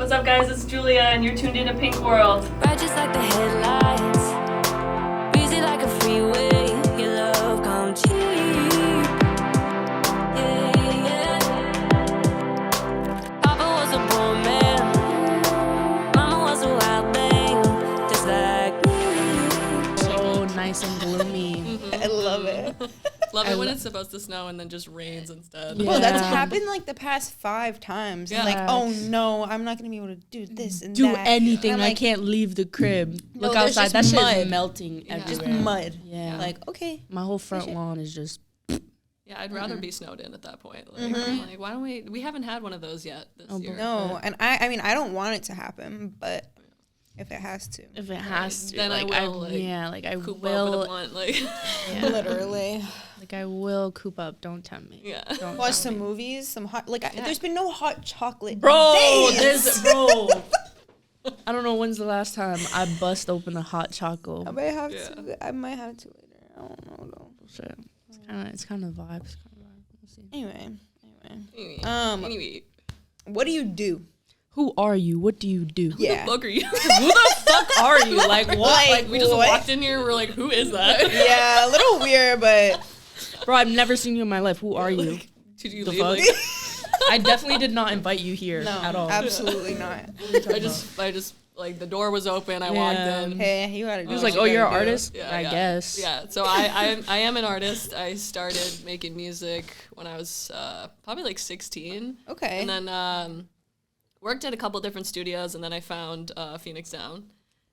What's up, guys? It's Julia, and you're tuned in to Pink World. Bright just like the headlights, busy like a freeway. Your love come cheap. Yeah, yeah. Papa was a poor man, Mama was a wild thing, just like me. So nice and gloomy. I love it. Love it when it's supposed to snow and then just rains instead. Well, that's happened like the past 5 times. Yeah. I'm like, oh no, I'm not gonna be able to do this and Do that. anything. And I'm I like, can't leave the crib. No, Look there's outside. just That mud. shit's melting Yeah. just everywhere. mud. Yeah. Like, okay. My whole front lawn is just. Yeah, I'd rather be snowed in at that point. Like, I'm like, why don't we haven't had one of those yet this year. No, and I mean, I don't want it to happen, but if it has to, If it has to, Then I like will, like, I Coop up with a will, blunt, like, literally. like I will coop up. Don't tempt me. yeah. Don't Watch tempt some me. movies, some hot. Like, there's been no hot chocolate, Bro, days. I don't know when's the last time I bust open a hot chocolate. I might have to. I might have to later. I don't know though. Shit. It's kind of vibes. We'll see. Anyway. Anyway, What do you do? Who are you? What do you do? Yeah. fuck are you? Who the fuck are you? Like what? Like, we just what? walked in here, we're like, who is that? Yeah, a little weird, but Bro, I've never seen you in my life. Who are you? Did you The leave? fuck? Like, I definitely did not invite you here no, at all. absolutely not. I just, like, the door was open. I walked in. Hey, you gotta do. He was what like, you "Oh, you're an gotta do." artist." Yeah, I yeah. guess. Yeah, so I am an artist. I started making music when I was probably like 16. Okay. And then worked at a couple different studios, and then I found Phoenix Down.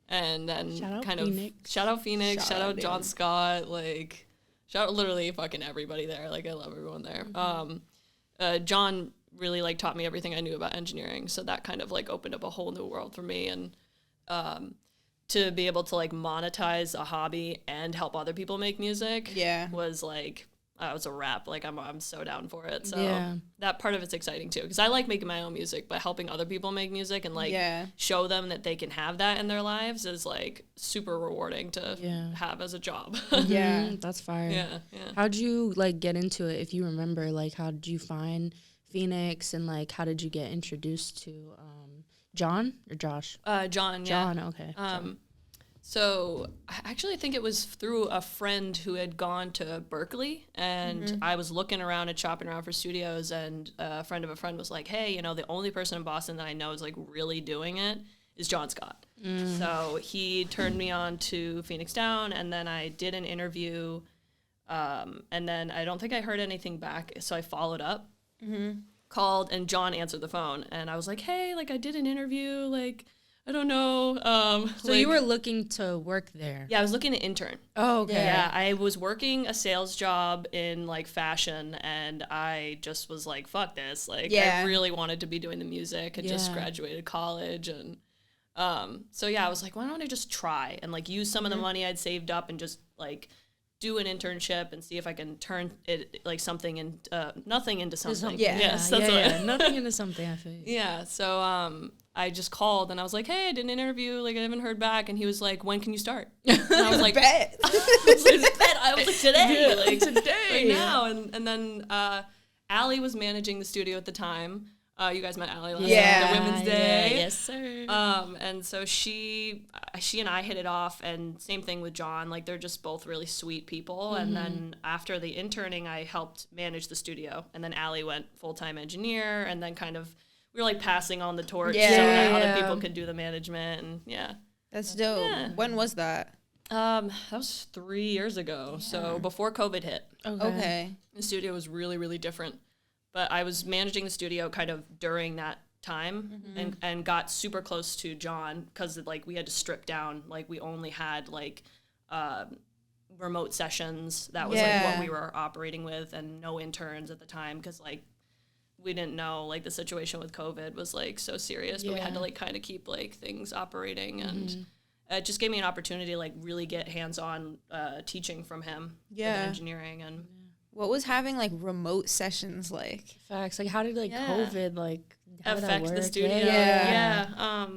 And then Shout out kind Phoenix. of shout out Phoenix, shout out dude. John Scott, like shout out literally fucking everybody there. Like I love everyone there. John really like taught me everything I knew about engineering, so that kind of like opened up a whole new world for me. And to be able to like monetize a hobby and help other people make music was like was a wrap. Like I'm so down for it. So Yeah. that part of it's exciting too, because I like making my own music, but helping other people make music and like show them that they can have that in their lives is like super rewarding to have as a job. Yeah. Mhm, that's fire. yeah. How'd you like get into it? If you remember, like, how did you find Phoenix, and like, how did you get introduced to John or Josh? John. John. Okay. So I actually think it was through a friend who had gone to Berkeley, and I was looking around and shopping around for studios, and a friend of a friend was like, hey, you know, the only person in Boston that I know is like really doing it is John Scott. So he turned me on to Phoenix Down, and then I did an interview, and then I don't think I heard anything back, so I followed up, called, and John answered the phone, and I was like, hey, like I did an interview, like I don't know. So you were looking to work there? Yeah, I was looking to intern. Oh, okay. Yeah, I was working a sales job in like fashion, and I just was like, fuck this. Like, I really wanted to be doing the music. I just graduated college, and so yeah, I was like, why don't I just try and like use some of the money I'd saved up and just like do an internship and see if I can turn it like something and nothing into something. Yes, that's what Nothing into something. I feel. Yeah, so I just called and I was like, hey, I did an interview, like I haven't heard back, and he was like, when can you start? And I was like, Bet. I was like, today, like today, like now. And then Allie was managing the studio at the time. You guys met Allie last night, the Women's Day. Yeah, yes, sir. And so she and I hit it off, and same thing with John. Like they're just both really sweet people. And then after the interning, I helped manage the studio, and then Allie went full-time engineer, and then kind of we were like passing on the torch so that other people could do the management. And That's dope. Yeah. When was that? that was 3 years ago. So before COVID hit. Okay. The studio was really, really different. But I was managing the studio kind of during that time and got super close to John because like we had to strip down. Like we only had like remote sessions. That was like what we were operating with, and no interns at the time because like we didn't know like the situation with COVID was like so serious, but we had to like kind of keep like things operating, and it just gave me an opportunity to like really get hands-on teaching from him with engineering. And What was having like remote sessions like? Facts. Like, how did like COVID like how did that affect the work? studio? Yeah.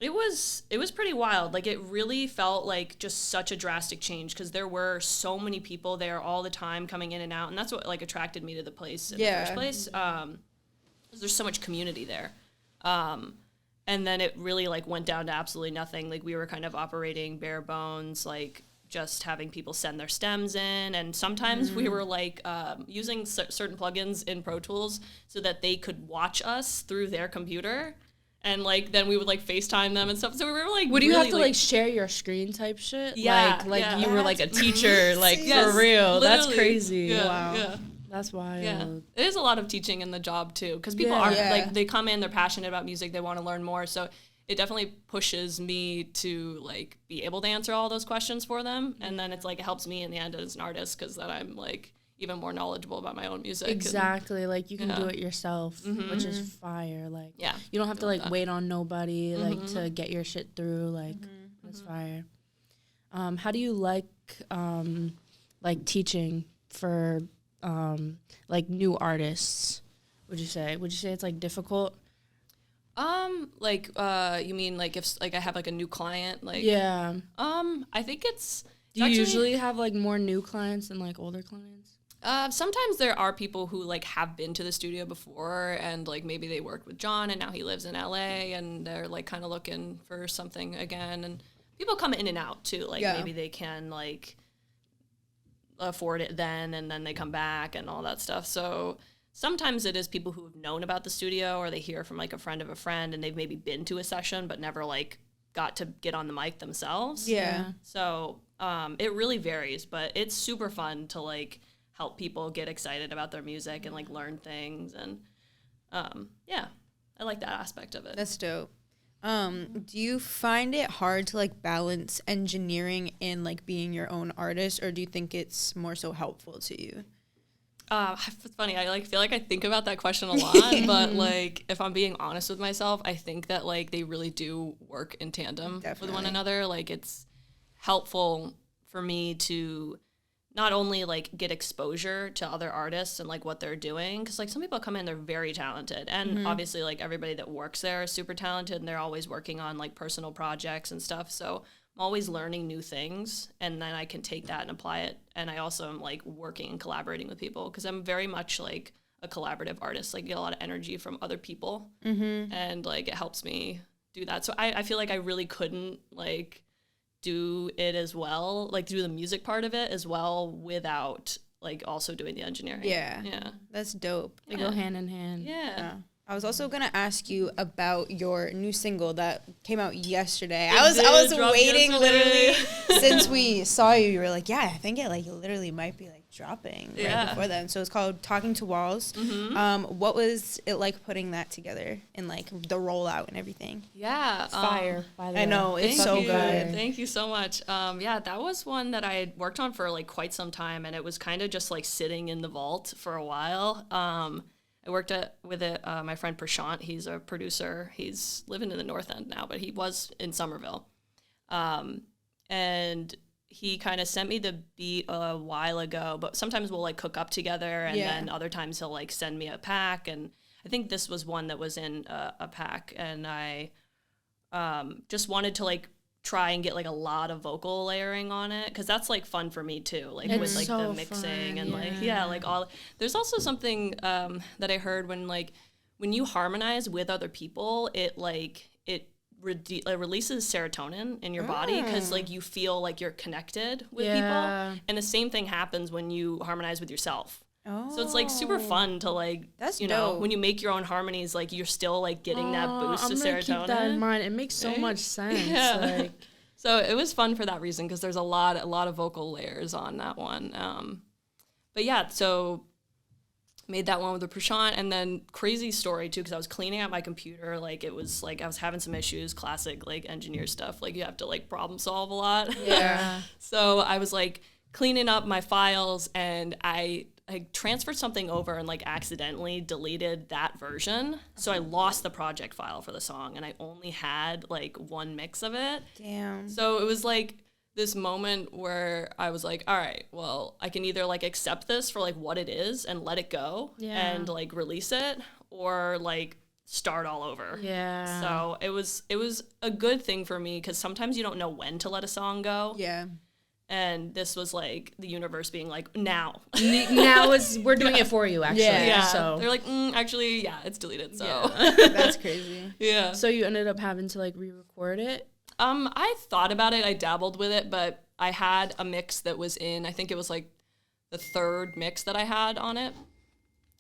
It was pretty wild. Like it really felt like just such a drastic change because there were so many people there all the time coming in and out, and that's what like attracted me to the place in the first place. There's so much community there. And then it really like went down to absolutely nothing. Like we were kind of operating bare bones, like just having people send their stems in. And sometimes we were like using certain plugins in Pro Tools so that they could watch us through their computer. And like then we would like FaceTime them and stuff. So we were like, Would you really, have to like share your screen type shit? Yeah, like yeah. you were like a teacher, like Yes, for real. That's literally. crazy. Yeah, Wow, yeah. that's wild. Yeah, it is a lot of teaching in the job too, because people Yeah. are Yeah. like they come in, they're passionate about music, they want to learn more. So it definitely pushes me to like be able to answer all those questions for them, and then it's like it helps me in the end as an artist because then I'm like even more knowledgeable about my own music. Exactly, like you can Yeah. do it yourself, which is fire. Like Yeah. you don't have to Love like that. wait on nobody like to get your shit through. Like that's fire. How do you like teaching for like new artists? Would you say it's like difficult? You mean like if like I have like a new client, like Yeah. I think it's Do you actually- usually have like more new clients than like older clients? sometimes there are people who like have been to the studio before and like maybe they worked with John and now he lives in LA and they're like kind of looking for something again, and people come in and out too, like Yeah. maybe they can like afford it then and then they come back and all that stuff. So sometimes it is people who have known about the studio or they hear from like a friend of a friend and they've maybe been to a session but never like got to get on the mic themselves. Yeah. So it really varies, but it's super fun to like help people get excited about their music and like learn things, and yeah, I like that aspect of it. That's dope. Do you find it hard to like balance engineering and like being your own artist, or do you think it's more so helpful to you? It's funny. I like feel like I think about that question a lot, but like if I'm being honest with myself, I think that like they really do work in tandem with one Definitely. another. Like it's helpful for me to not only like get exposure to other artists and like what they're doing, because like some people come in, they're very talented, and obviously like everybody that works there is super talented and they're always working on like personal projects and stuff. So I'm always learning new things, and then I can take that and apply it. And I also am like working and collaborating with people because I'm very much like a collaborative artist. Like get a lot of energy from other people, and like it helps me do that. So I feel like I really couldn't like do it as well, like do the music part of it as well without like also doing the engineering. Yeah. Yeah. That's dope. They go hand in hand. Yeah. I was also gonna ask you about your new single that came out yesterday. It I was did drop waiting yesterday. literally since we saw you. You were like, yeah, I think it like literally might be like dropping right Yeah. before then. So it's called Talking to Walls. What was it like putting that together and like the rollout and everything? Yeah. Fire. By the I way. know it's Thank so you. good. Thank you so much. Yeah, that was one that I had worked on for like quite some time, and it was kind of just like sitting in the vault for a while. I worked with my friend Prashant. He's a producer. He's living in the North End now, but he was in Somerville. And he kind of sent me the beat a while ago, but sometimes we'll like cook up together, and Yeah. then other times he'll like send me a pack. And I think this was one that was in a pack, and I just wanted to like try and get like a lot of vocal layering on it, because that's like fun for me too, like It's with like so the mixing fun, and like yeah. like all. There's also something that I heard when you harmonize with other people, it releases serotonin in your body, because like you feel like you're connected with Yeah. people, and the same thing happens when you harmonize with yourself. Oh, So it's like super fun to like, That's you know, dope. when you make your own harmonies, like you're still like getting that boost I'm of gonna serotonin. keep that in mind. It makes so Right? much sense. Yeah. Like, So it was fun for that reason, because there's a lot of vocal layers on that one. But yeah, so made that one with the Prashant, and then crazy story too, because I was cleaning out my computer. Like it was like I was having some issues, classic like engineer stuff. Like you have to like problem solve a lot. yeah. So I was like cleaning up my files, and I transferred something over and like accidentally deleted that version. So I lost the project file for the song, and I only had like one mix of it. Damn. So it was like this moment where I was like, all right, well, I can either like accept this for like what it is and let it go Yeah. and like release it, or like start all over. Yeah. So it was a good thing for me, because sometimes you don't know when to let a song go. Yeah. And this was like the universe being like, now. Now we're doing it for you, actually. Yeah. So They're like, actually, yeah, it's deleted. So That's crazy. yeah. So you ended up having to like re-record it. I thought about it. I dabbled with it, but I had a mix that was in, I think it was like the third mix that I had on it.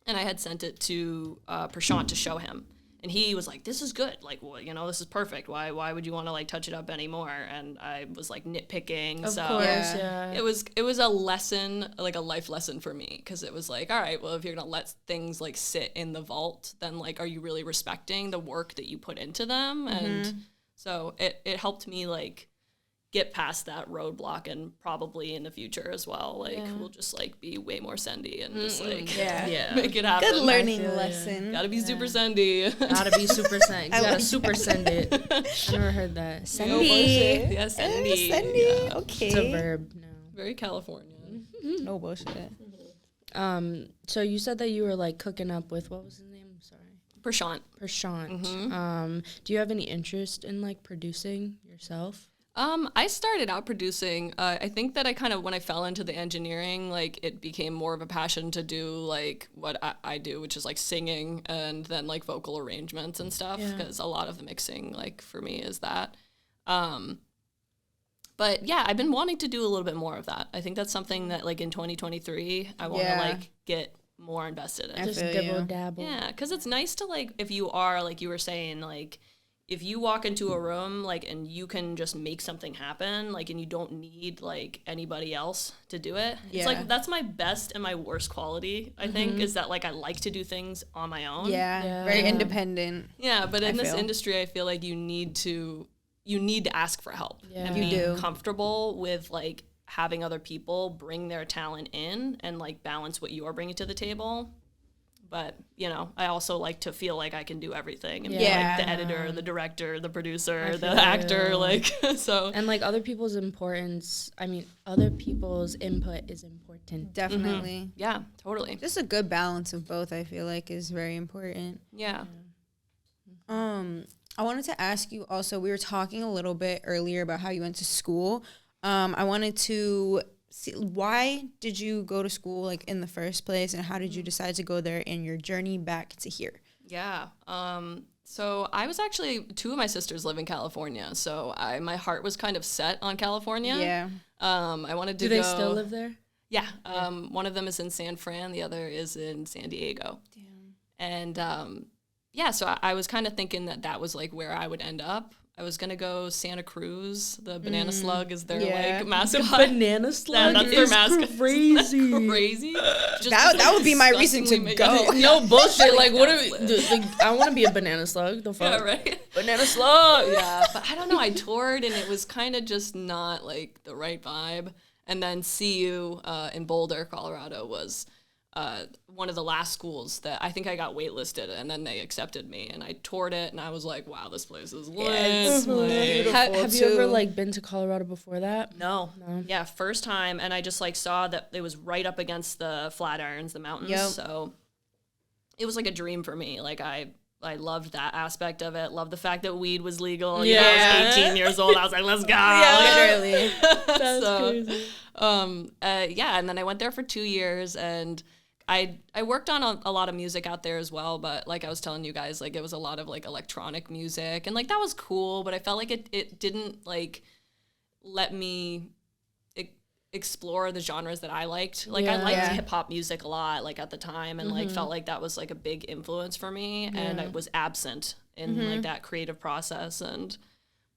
And I had sent it to Prashant to show him. And he was like, this is good. Like, well, you know, this is perfect. Why would you want to like touch it up anymore? And I was like nitpicking. Of course, yeah. It was a lesson, like a life lesson for me. Because it was like, all right, well, if you're going to let things like sit in the vault, then like, are you really respecting the work that you put into them? And so it helped me like get past that roadblock, and probably in the future as well. Like we'll just like be way more sendy and just like make it happen. Good learning lesson. Gotta be super sendy. Gotta be super send. You gotta super send it. I never heard that. Sendy. Yeah, sendy. Sendy. Yeah. Okay. It's a verb now. Very Californian. No bullshit. So you said that you were like cooking up with, what was his name? Sorry. Prashant. Prashant. Do you have any interest in like producing yourself? I started out producing. I think that I kind of, when I fell into the engineering, like it became more of a passion to do like what I do, which is like singing and then like vocal arrangements and stuff, because a lot of the mixing like for me is that. But yeah, I've been wanting to do a little bit more of that. I think that's something that like in 2023, I want to like get more invested in. Just dibble dabble. Yeah, because it's nice to like, if you are, like you were saying, like if you walk into a room like and you can just make something happen, like, and you don't need like anybody else to do it. It's like that's my best and my worst quality, I think, is that like I like to do things on my own. Very independent. Yeah, but in this industry I feel like you need to ask for help and be comfortable with like having other people bring their talent in and like balance what you're bringing to the table. But, you know, I also like to feel like I can do everything and be like the editor, the director, the producer, the actor, like, so. And like other people's importance, I mean, other people's input is important. Definitely. Yeah, totally. Just a good balance of both, I feel like, is very important. Yeah. I wanted to ask you also, we were talking a little bit earlier about how you went to school. I wanted to see, why did you go to school like in the first place, and how did you decide to go there, and your journey back to here? Yeah. So I was actually, two of my sisters live in California, so my heart was kind of set on California. Yeah. I wanted to go. Do they still live there? Yeah. One of them is in San Fran, the other is in San Diego. Damn. And yeah, so I was kind of thinking that was like where I would end up. I was gonna go Santa Cruz. The banana slug is their like mascot. The banana slug that's their mascot. Crazy. Crazy. That would be my reason to go. No bullshit. Like, what? I want to be a banana slug. The fuck? Yeah, right. Banana slug. Yeah, but I don't know. I toured and it was kind of just not like the right vibe. And then CU in Boulder, Colorado was one of the last schools that I think I got waitlisted, and then they accepted me, and I toured it, and I was like, wow, this place is lit. Have you ever like been to Colorado before that? No. Yeah, first time, and I just like saw that it was right up against the Flatirons, the mountains, so it was like a dream for me. Like I loved that aspect of it. Loved the fact that weed was legal. You know, I was 18 years old. I was like, let's go. Literally. That's crazy. Yeah, and then I went there for 2 years, and I worked on a lot of music out there as well, but like I was telling you guys, like it was a lot of like electronic music, and like that was cool, but I felt like it didn't like let me explore the genres that I liked. Like I liked hip hop music a lot, like at the time, and like felt like that was like a big influence for me, and I was absent in like that creative process, and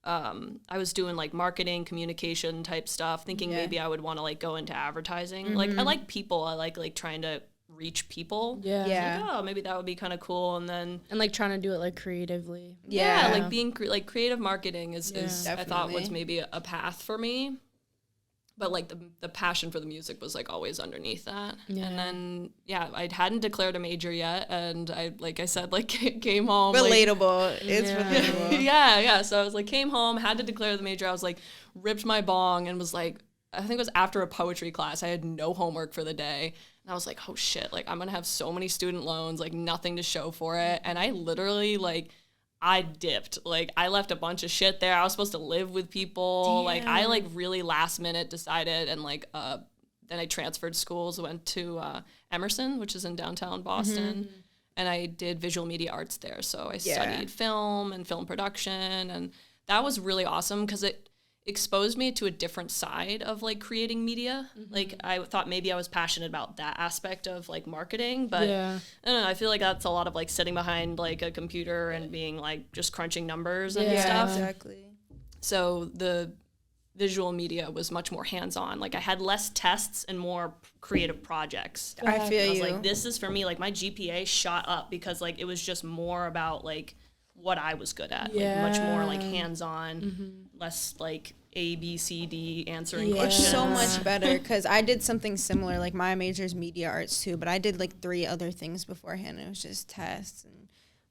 I was doing like marketing, communication type stuff, thinking maybe I would want to like go into advertising. Like I like people, I like trying to reach people. Like, oh, maybe that would be kind of cool. And like trying to do it like creatively. Like being like creative marketing is I thought was maybe a path for me. But like the passion for the music was like always underneath that. And then I hadn't declared a major yet, and I like I said like came home. Relatable. It's relatable. Yeah. So I was like came home, had to declare the major. I was like ripped my bong and was like, I think it was after a poetry class. I had no homework for the day. And I was like, oh shit, like I'm gonna have so many student loans, like nothing to show for it. And I literally like I dipped. Like, I left a bunch of shit there. I was supposed to live with people. Like, I like really last minute decided, and like then I transferred schools, went to Emerson, which is in downtown Boston, and I did visual media arts there. So I studied film and film production, and that was really awesome because it exposed me to a different side of like creating media. Like, I thought maybe I was passionate about that aspect of like marketing, but I don't know, I feel like that's a lot of like sitting behind like a computer and being like just crunching numbers and stuff. Exactly. So the visual media was much more hands-on. Like, I had less tests and more creative projects. I feel I was you. like, this is for me. Like, my GPA shot up because like it was just more about like what I was good at. Like, much more like hands-on, less like A, B, C, D answering questions. It's so much better because I did something similar. Like, my major is media arts too, but I did like 3 other things beforehand. It was just tests and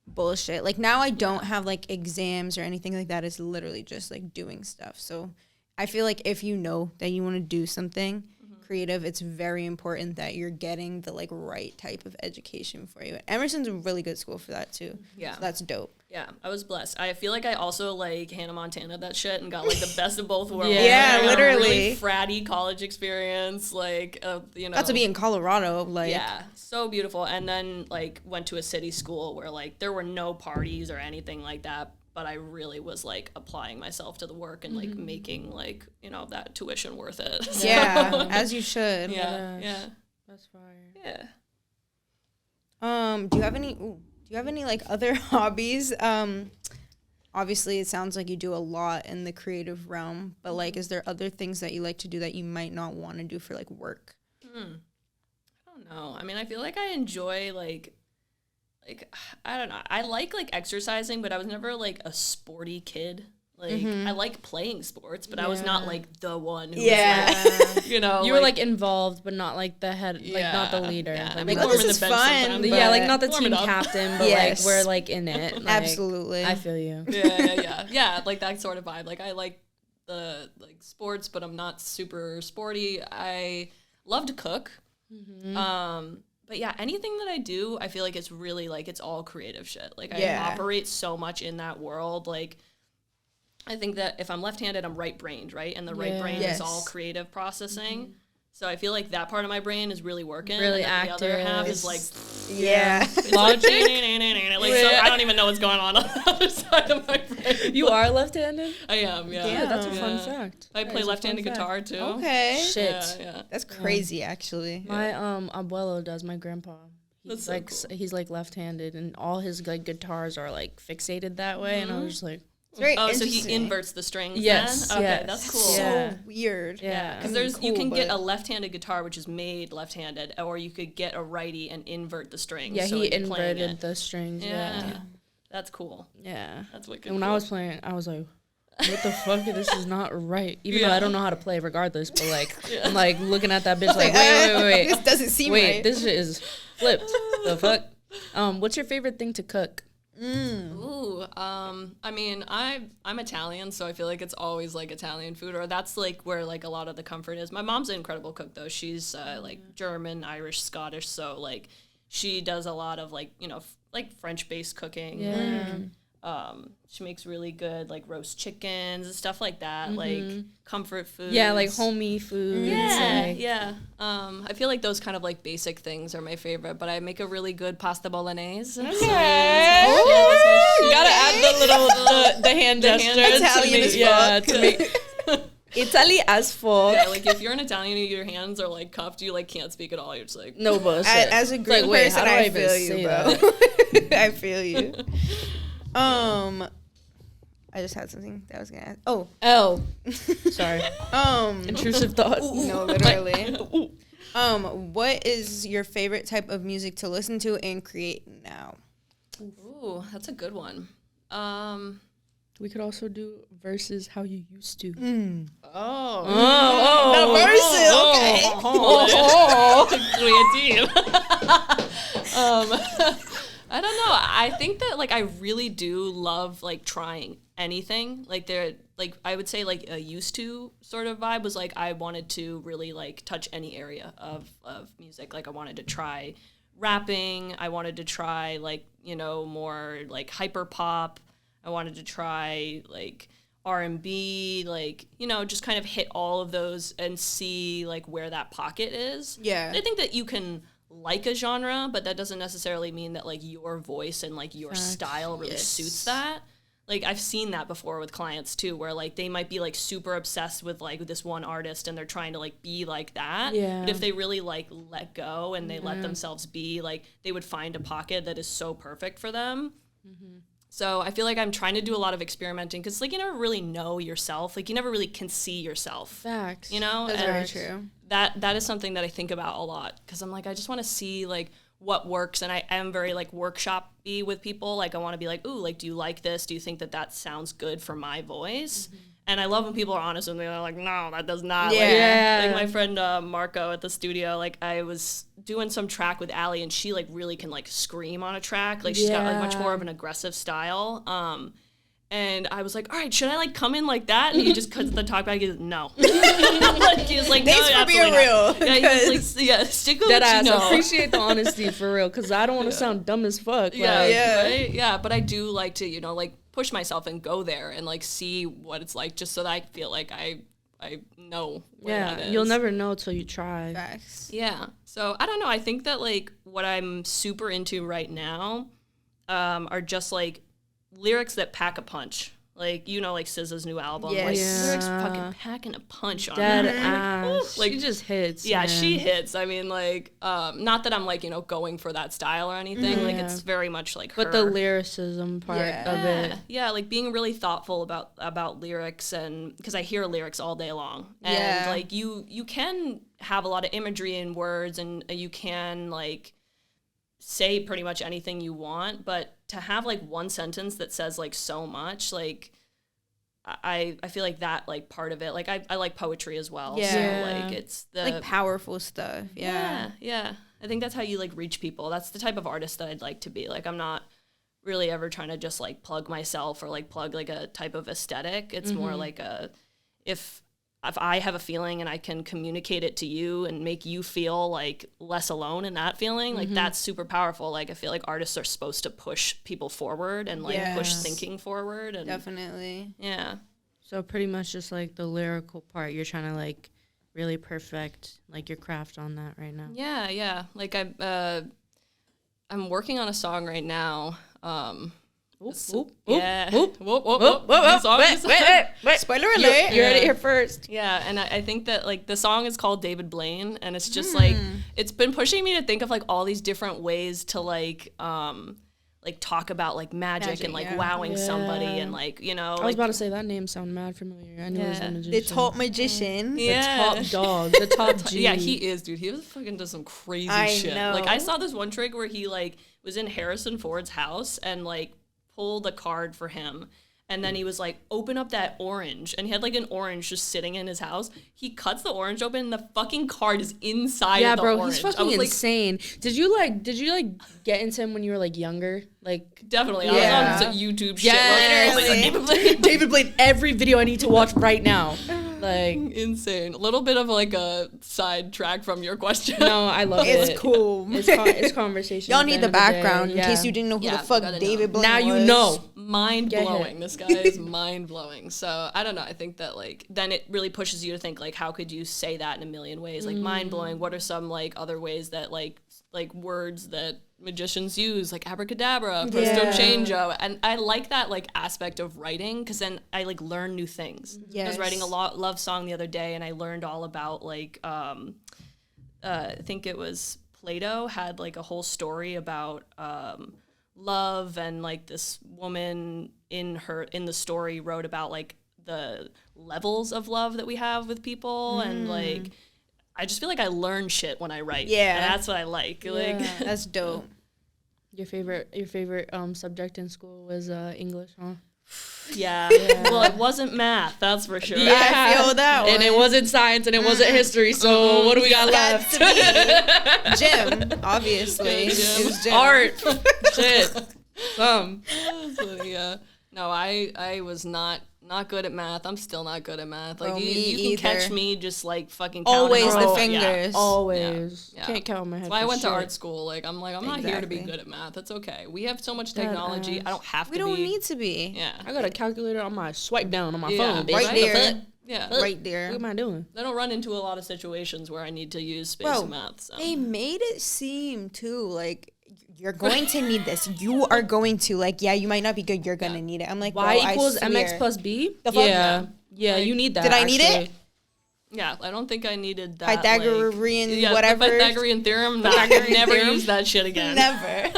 bullshit. Like, now I don't have like exams or anything like that. It's literally just like doing stuff. So I feel like if you know that you want to do something creative, it's very important that you're getting the like right type of education for you. And Emerson's a really good school for that too. Yeah. So that's dope. Yeah, I was blessed. I feel like I also like Hannah Montana that shit and got like the best of both worlds. Yeah, I got literally. A really fratty college experience, like you know. Got to be in Colorado, like Yeah, so beautiful. And then like went to a city school where like there were no parties or anything like that, but I really was like applying myself to the work and like making like, you know, that tuition worth it. So, yeah, as you should. yeah. That's fire. Yeah. Do you have any like other hobbies? Obviously it sounds like you do a lot in the creative realm, but like is there other things that you like to do that you might not want to do for like work? I don't know. I mean, I feel like I enjoy like I don't know. I like exercising, but I was never like a sporty kid. Like I like playing sports, but I was not like the one who was like, you know, You were like involved, but not like the head, like not the leader. Yeah. Like, Like, oh, warm this in the is bench fun, sometimes, but- yeah, like not the warm it team up. captain, but Yes. like we're like in it. Like, Absolutely. I feel you. Yeah, like that sort of vibe. Like, I like the like sports, but I'm not super sporty. I love to cook. But yeah, anything that I do, I feel like it's really like it's all creative shit. Like, I operate so much in that world. Like, I think that if I'm left-handed, I'm right-brained, right? And the right brain is all creative processing. So I feel like that part of my brain is really working. Really and then the other half is like, Yeah. logic. Like, so I don't even know what's going on the other side of my brain. You are left-handed? I am, yeah. Yeah, that's a fun Yeah. fact. I That play is a left-handed fun fact. guitar too. Okay. Shit. Yeah. That's crazy actually. My abuelo does, my grandpa. That's He's so like cool. he's like left-handed, and all his like guitars are like fixated that way, and I was just like, It's very Oh, so interesting. he inverts the strings Yes, then? Okay, yes. that's cool. So Yeah. weird. yeah, Because I mean, you can cool, get but- a left-handed guitar which is made left-handed, or you could get a righty and invert the strings. yeah. so He when you're playing inverted it. the strings. Yeah. Yeah, That's cool. yeah. That's wicked And when I cool. was playing, I was like, what the fuck? This is not right. Even though I don't know how to play regardless, but like, I'm like looking at that bitch like, wait. This doesn't seem Wait, right. this shit is flipped. The fuck? What's your favorite thing to cook? Ooh, I mean, I'm Italian, so I feel like it's always like Italian food, or that's like where like a lot of the comfort is. My mom's an incredible cook though. She's like German, Irish, Scottish, so like she does a lot of like, you know, like French-based cooking. Yeah. She makes really good like roast chickens and stuff like that, like comfort foods. Yeah, like homey foods. Yeah, like- yeah. I feel like those kind of like basic things are my favorite, but I make a really good pasta bolognese. Okay. You gotta add the little the hand gesture. Italian as Yeah, fuck. to make Italy as fuck. Yeah, like if you're an Italian and your hands are like cuffed, you like can't speak at all. You're just like, No bullshit. As a It's Greek like, wait, person, how do I I even feel you, say bro. that? I feel you. I just had something that I was gonna ask. Oh, L. Sorry. Intrusive thought. no, literally. What is your favorite type of music to listen to and create now? ooh, that's a good one. We could also do versus how you used to. Creative. I don't know. I think that like I really do love like trying anything. Like I would say like a used to sort of vibe was like I wanted to really like touch any area of music. Like I wanted to try rapping. I wanted to try like, you know, more like hyper pop. I wanted to try like R&B, like, you know, just kind of hit all of those and see like where that pocket is. Yeah. I think that you can like a genre, but that doesn't necessarily mean that like your voice and like your style really suits that. Like I've seen that before with clients too, where like they might be like super obsessed with like this one artist and they're trying to like be like that. Yeah. But if they really like let go and they let themselves be, like they would find a pocket that is so perfect for them. So I feel like I'm trying to do a lot of experimenting because like you never really know yourself. Like you never really can see yourself. Facts. You know? That's And very true. that is something that I think about a lot because I'm like, I just want to see like what works. And I am very like workshop-y with people. Like I want to be like, ooh, like, do you like this? Do you think that that sounds good for my voice? And I love when people are honest with me. They're like, no, that does not. Yeah. Like my friend Marco at the studio, like I was doing some track with Allie and she like really can like scream on a track. Like she's got like much more of an aggressive style. And I was like, all right, should I like come in like that? And he just cuts the talk back. He goes, no. Like, he was like, no, Thanks for being absolutely not. real. Yeah, he was like, yeah, stick with That what ass. you know. Appreciate the honesty for real, because I don't want to sound dumb as fuck. Yeah, Like, Yeah. right? Yeah, but I do like to, you know, like push myself and go there and like see what it's like just so that I feel like I know where that is. you'll never know till you try. Facts. Yeah. So I don't know. I think that like what I'm super into right now are just like lyrics that pack a punch. Like, you know, like SZA's new album. Yes. Like Yeah. lyrics fucking packing a punch on Dead that. ass. Like, She just hits. Yeah, man. she hits. I mean, like, not that I'm like, you know, going for that style or anything. Like, it's very much like her. But the lyricism part of it. Yeah, like being really thoughtful about lyrics, and because I hear lyrics all day long, and Yeah. like you can have a lot of imagery and words, and you can like say pretty much anything you want, but to have like one sentence that says like so much, like I feel like that like part of it, like I like poetry as well. Yeah. So like it's the Like powerful stuff. Yeah. yeah. I think that's how you like reach people. That's the type of artist that I'd like to be. Like I'm not really ever trying to just like plug myself or like plug like a type of aesthetic. It's more like a if I have a feeling and I can communicate it to you and make you feel like less alone in that feeling, like that's super powerful. Like I feel like artists are supposed to push people forward and like push Yes. thinking forward. And Definitely. yeah. So pretty much just like the lyrical part, you're trying to like really perfect like your craft on that right now. Yeah, yeah. Like I'm working on a song right now. Yeah. Whoop, whoop, whoop. New song, new song. wait. Spoiler alert. You heard it here first. Yeah, and I think that like the song is called David Blaine, and it's just like it's been pushing me to think of like all these different ways to like talk about like magic and like yeah. wowing somebody Yeah. and like, you know, I was like about to say that name sound mad familiar. I knew it was the Yeah. magician. The top magician. yeah. Top dog. The top G. Yeah, he is, dude. He was fucking does some crazy I shit. Like I know. saw this one trick where he like was in Harrison Ford's house and like pulled a card for him. And then he was like, open up that orange. And he had like an orange just sitting in his house. He cuts the orange open and the fucking card is inside Yeah, of the bro, orange. he's I fucking was like, insane. Did you like get into him when you were like younger? Like definitely. Yeah. I was on some YouTube shit. Yes. where I was like, David Blaine, every video I need to watch right now. Like insane. A little bit of like a side track from your question. no, I love it. It's cool. It's conversation. Y'all at need the the end of day. background in Yeah. case you didn't know who Yeah, the fuck gotta David know. Blaine Now was. you know. Mind Get blowing. hit. This guy is mind blowing. So I don't know. I think that like then it really pushes you to think like how could you say that in a million ways? Like mind blowing. What are some like other ways that like words that magicians use, like abracadabra, presto changeo, and I like that like aspect of writing because then I like learn new things. I was writing a love song the other day and I learned all about like I think it was Plato had like a whole story about love, and like this woman in the story wrote about like the levels of love that we have with people and like I just feel like I learn shit when I write. Yeah. And that's what I like. Like That's dope. Your favorite subject in school was English, huh? yeah. Well, it wasn't math, that's for sure. I feel that one. And it wasn't science and it wasn't history. So what do we got left? to be gym, obviously. Yeah, It was gym. Art. Shit. So, yeah. No, I was not Not good at math. I'm still not good at math. Like Bro, you me can catch either. me just like fucking counting Always on the my- fingers. Always. Yeah. Can't count my head. That's why I for went to shit. art school. I'm not here to be Exactly. good at math. That's okay. We have so much Dead technology. ass. I don't have We to don't be. need to be. Yeah. I got a calculator on my swipe down on my Yeah. phone, bitch. Right What the there. fuck? Yeah. Right there. What am I doing? I don't run into a lot of situations where I need to use space Bro, and math. So. They made it seem too like you're going to need this. You are going to like, yeah, you might not be good. You're gonna need it. I'm like, Y bro, equals I mx swear. plus b? The fuck? Yeah. Yeah, you need that. Did I need it? actually. Yeah, I don't think I needed that. Pythagorean like, whatever. The Pythagorean theorem. Pythagorean Never theorem. use that shit again. Never.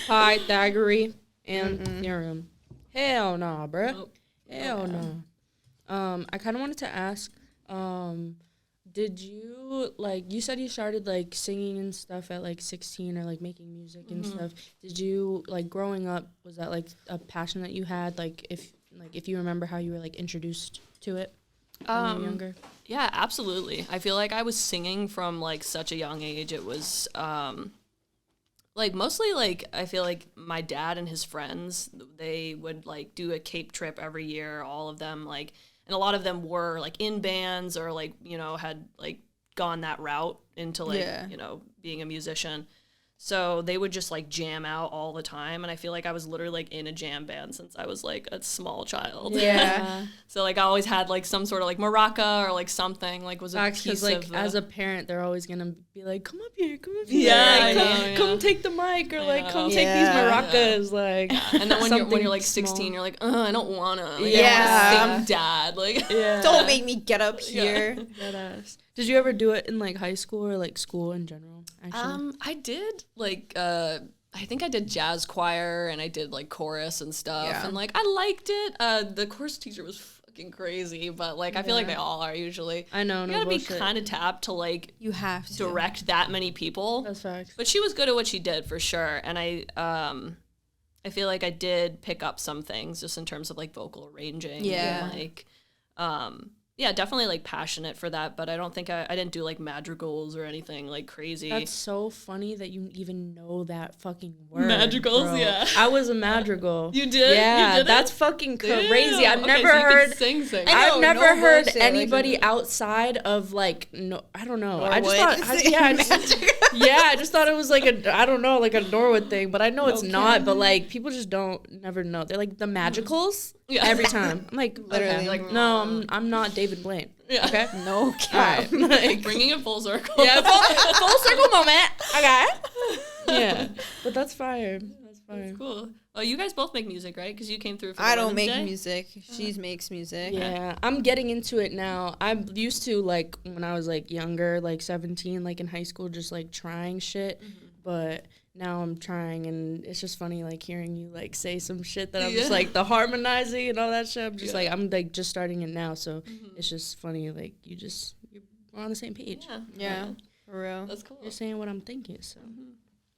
Pythagorean and theorem. Hell nah, bruh. Nope. Hell no. I kind of wanted to ask, did you, like, you said you started, like, singing and stuff at, like, 16 or, like, making music and stuff. Did you, like, growing up, was that, like, a passion that you had? Like, if you remember how you were, like, introduced to it when you were younger? Yeah, absolutely. I feel like I was singing from like such a young age. It was like mostly like I feel like my dad and his friends, they would like do a Cape trip every year, all of them, like, and a lot of them were like in bands or like, you know, had like gone that route into like, Yeah. you know, being a musician. So they would just like jam out all the time, and I feel like I was literally like in a jam band since I was like a small child. Yeah. So like I always had like some sort of like maraca or like something, like was a Facts, piece because, like, of the, as a parent, they're always going to be like, come up here, come up here. Yeah, like, I come, know, yeah. come take the mic, or, like, come take these Yeah. maracas, like. and then when something you're like small. 16, you're like, I don't wanna. Like, Yeah. I wanna sing dad. Like Yeah. Don't make me get up here. Deadass. Did you ever do it in, like, high school or, like, school in general, actually? I did like I think I did jazz choir and I did like chorus and stuff, Yeah. and like I liked it. The chorus teacher was fucking crazy, but like I feel like they all are usually. I know, You no gotta bullshit. be kind of tapped to like You have to. direct that many people. That's facts. But she was good at what she did for sure, and I feel like I did pick up some things just in terms of like vocal arranging. Yeah. And, like, yeah, definitely like passionate for that, but I don't think I didn't do like madrigals or anything like crazy. That's so funny that you even know that fucking word. Madrigals, bro. yeah. I was a madrigal. You did? Yeah, You did it? that's fucking crazy. Damn. I've Okay, never so you could heard. sing. I know, I've never no heard bullshit, like, anybody outside of like no. I don't know. I just Norwood. thought. I just thought it was like a. I don't know, like a Norwood thing, but I know it's not. But like people just don't never know. They're like the magicals Yeah. every time. I'm like Literally. okay. Like, No, I'm not David Blaine. Yeah. Okay. No All cap. right. Like, Bringing it full circle. yeah, full circle moment. Okay. Yeah, but that's fire. That's fire. Cool. Oh, you guys both make music, right? Because you came through for the I don't Women's make Day? music. She makes music. Yeah, I'm getting into it now. I used to, like, when I was, like, younger, like 17, like in high school, just, like, trying shit. But now I'm trying, and it's just funny, like, hearing you, like, say some shit that I'm just, Yeah. like, the harmonizing and all that shit. I'm just, like, I'm, like, just starting it now. So it's just funny, like, we're on the same page. Yeah. Yeah. For real. That's cool. You're saying what I'm thinking, so.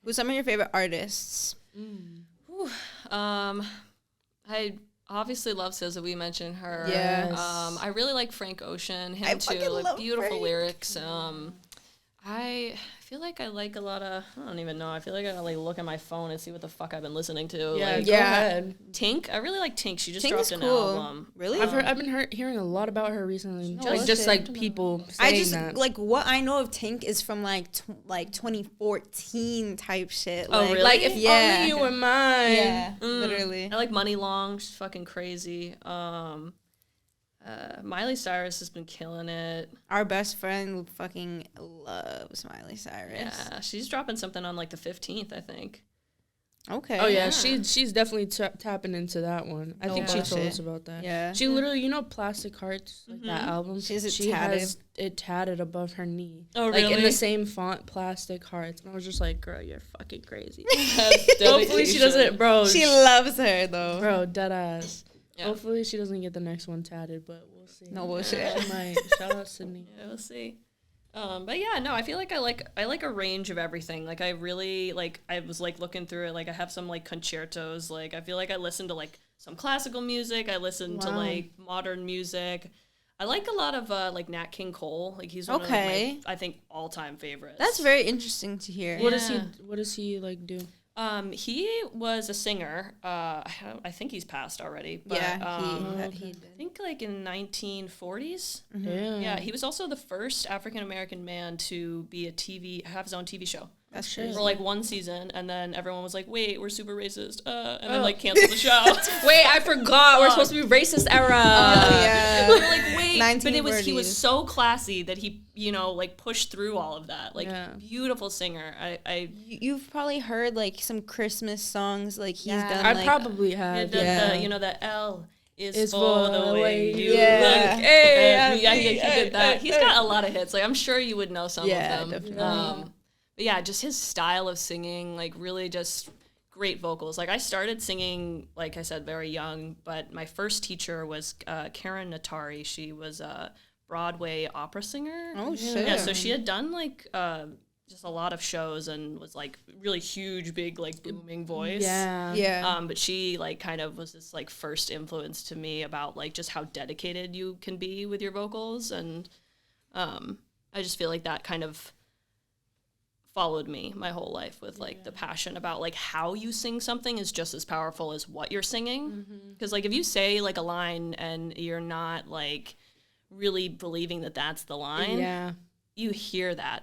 Who's some of your favorite artists? I obviously love SZA. We mentioned her. Yes. I really like Frank Ocean. Him I too. fucking Like love beautiful Frank. lyrics. I feel like I like a lot of. I don't even know. I feel like I gotta like look at my phone and see what the fuck I've been listening to. Yeah, Like, go Yeah. ahead. Tink. I really like Tink. She just Tink dropped is an cool. album. Really? I've been hearing a lot about her recently. No Like, just, bullshit. like, people I saying just that. like what I know of Tink is from like 2014 type shit. Oh, like, really? Like, if Yeah. only you were mine. Yeah, literally. I like Money Long. She's fucking crazy. Miley Cyrus has been killing it. Our best friend fucking loves Miley Cyrus. Yeah, she's dropping something on like the 15th, I think. Okay. Oh yeah, she's definitely tapping into that one. I No think she told bullshit. us about that. Yeah. She literally, you know, Plastic Hearts, like that album. She has it she tatted. has it tatted above her knee. Oh, like in really? the same font, Plastic Hearts. And I was just like, girl, you're fucking crazy. That's Hopefully she doesn't, bro. She loves her though. bro, dead ass. Yeah. Hopefully she doesn't get the next one tatted, but we'll see. No bullshit. She might. Shout out Sydney. Yeah, we'll see. But yeah, no, I feel like I like a range of everything. Like I really like I was like looking through it. Like I have some like concertos. Like I feel like I listen to like some classical music. I listen to Wow. like modern music. I like a lot of like Nat King Cole. Like he's one Okay. of my I think all time favorites. That's very interesting to hear. What does he like do? He was a singer. I think he's passed already. But, He did. I think like in 1940s. Yeah. Yeah, he was also the first African American man to be have his own TV show. That's crazy. For like one season, and then everyone was like, "Wait, we're super racist," and then like canceled the show. Wait, I forgot. We're supposed to be racist era. Yeah. We were like, wait, but he 1940s. was so classy that he, like pushed through all of that. Like, Yeah. beautiful singer. You've probably heard like some Christmas songs like he's done. I like, probably have. the L is For for the way you Yeah. look. Hey, Yeah, he did that. He's got a lot of hits. Like, I'm sure you would know some Yeah, of them. definitely. But yeah, just his style of singing, like really just great vocals. Like I started singing, like I said, very young, but my first teacher was Karen Natari. She was a Broadway opera singer. Oh shit. Yeah, so she had done like just a lot of shows and was like really huge, big, like booming voice. Yeah. Yeah. But she like kind of was this like first influence to me about like just how dedicated you can be with your vocals, and I just feel like that kind of followed me my whole life with like the passion about like how you sing something is just as powerful as what you're singing. Because like if you say like a line and you're not like really believing that that's the line, Yeah. you hear that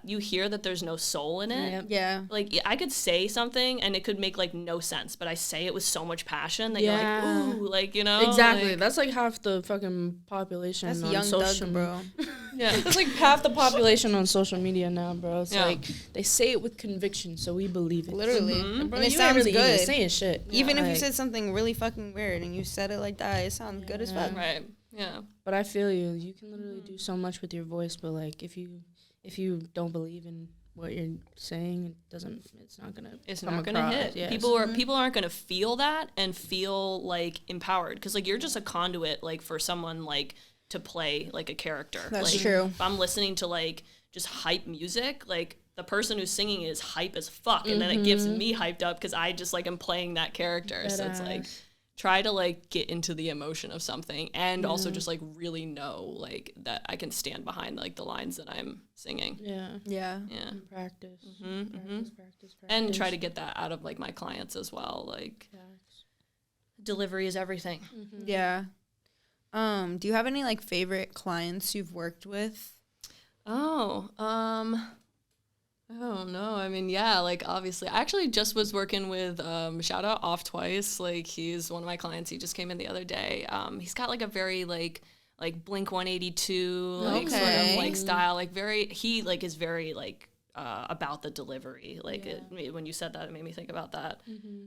there's no soul in it. Yep. Yeah. Like I could say something and it could make like no sense, but I say it with so much passion that Yeah. you're like, ooh, like, you know, Exactly. like, That's like half the fucking population That's on young social Doug, bro. yeah. That's like half the population on social media now, bro. It's Yeah. like they say it with conviction, so we believe it. Literally. Bro, And it you sounds ain't really good. even saying shit. Even if you Like, said something really fucking weird and you said it like that, it sounds good as fuck. Right. Yeah. But I feel you. You can literally do so much with your voice, but like if you don't believe in what you're saying, it's not gonna hit. Yes. People aren't gonna feel that and feel like empowered, because like you're just a conduit like for someone like to play like a character. That's like, true. If I'm listening to like just hype music, like the person who's singing is hype as fuck, and then it gives me hyped up because I just like am playing that character. So it's like try to like get into the emotion of something, and also just like really know like that I can stand behind like the lines that I'm singing. Yeah. Yeah. Yeah. Practice. Practice. And try to get that out of like my clients as well. Like delivery is everything. Yeah. Do you have any like favorite clients you've worked with? Oh no, I mean, yeah, like obviously I actually just was working with shout out Off Twice. Like he's one of my clients. He just came in the other day. He's got like a very like Blink 182 like sort of like style, like very he like is very like about the delivery. Like when you said that, it made me think about that.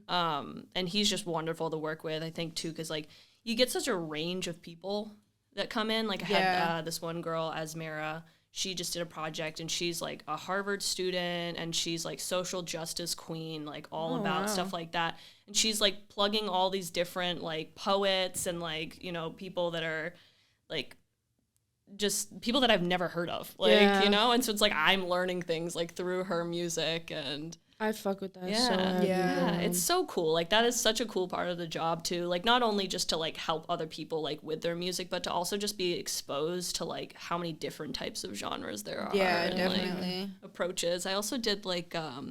And he's just wonderful to work with, I think too, because like you get such a range of people that come in. Like I had this one girl, Asmara. She just did a project, and she's like a Harvard student, and she's like social justice queen, like all about stuff like that. And she's like plugging all these different like poets and like, you know, people that are like just people that I've never heard of, like, you know? And so it's like I'm learning things like through her music, and I fuck with that. yeah, So heavy, yeah, bro. it's so cool. Like that is such a cool part of the job too. Like not only just to like help other people like with their music, but to also just be exposed to like how many different types of genres there are. Yeah, and, definitely. like, approaches. I also did like a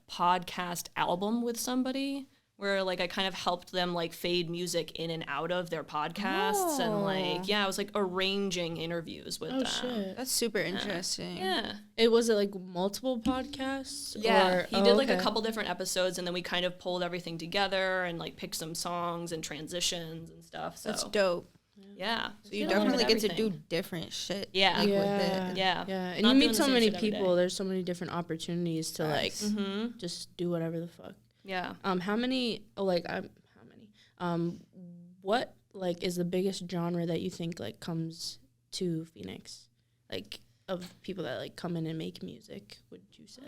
podcast album with somebody where like I kind of helped them like fade music in and out of their podcasts, and like I was like arranging interviews with them. Shit. That's super interesting. Yeah. It was it like multiple podcasts? Yeah, Or, he did like a okay. couple different episodes, and then we kind of pulled everything together and like picked some songs and transitions and stuff. So That's dope. yeah, So you definitely get to do different shit. Yeah. like, Yeah. with it. Yeah. Yeah, and Not you doing meet the so same many shit every people. day. There's so many different opportunities to like just do whatever the fuck. Yeah. How many? Oh, like how many? What like is the biggest genre that you think like comes to Phoenix, like of people that like come in and make music? Would you say?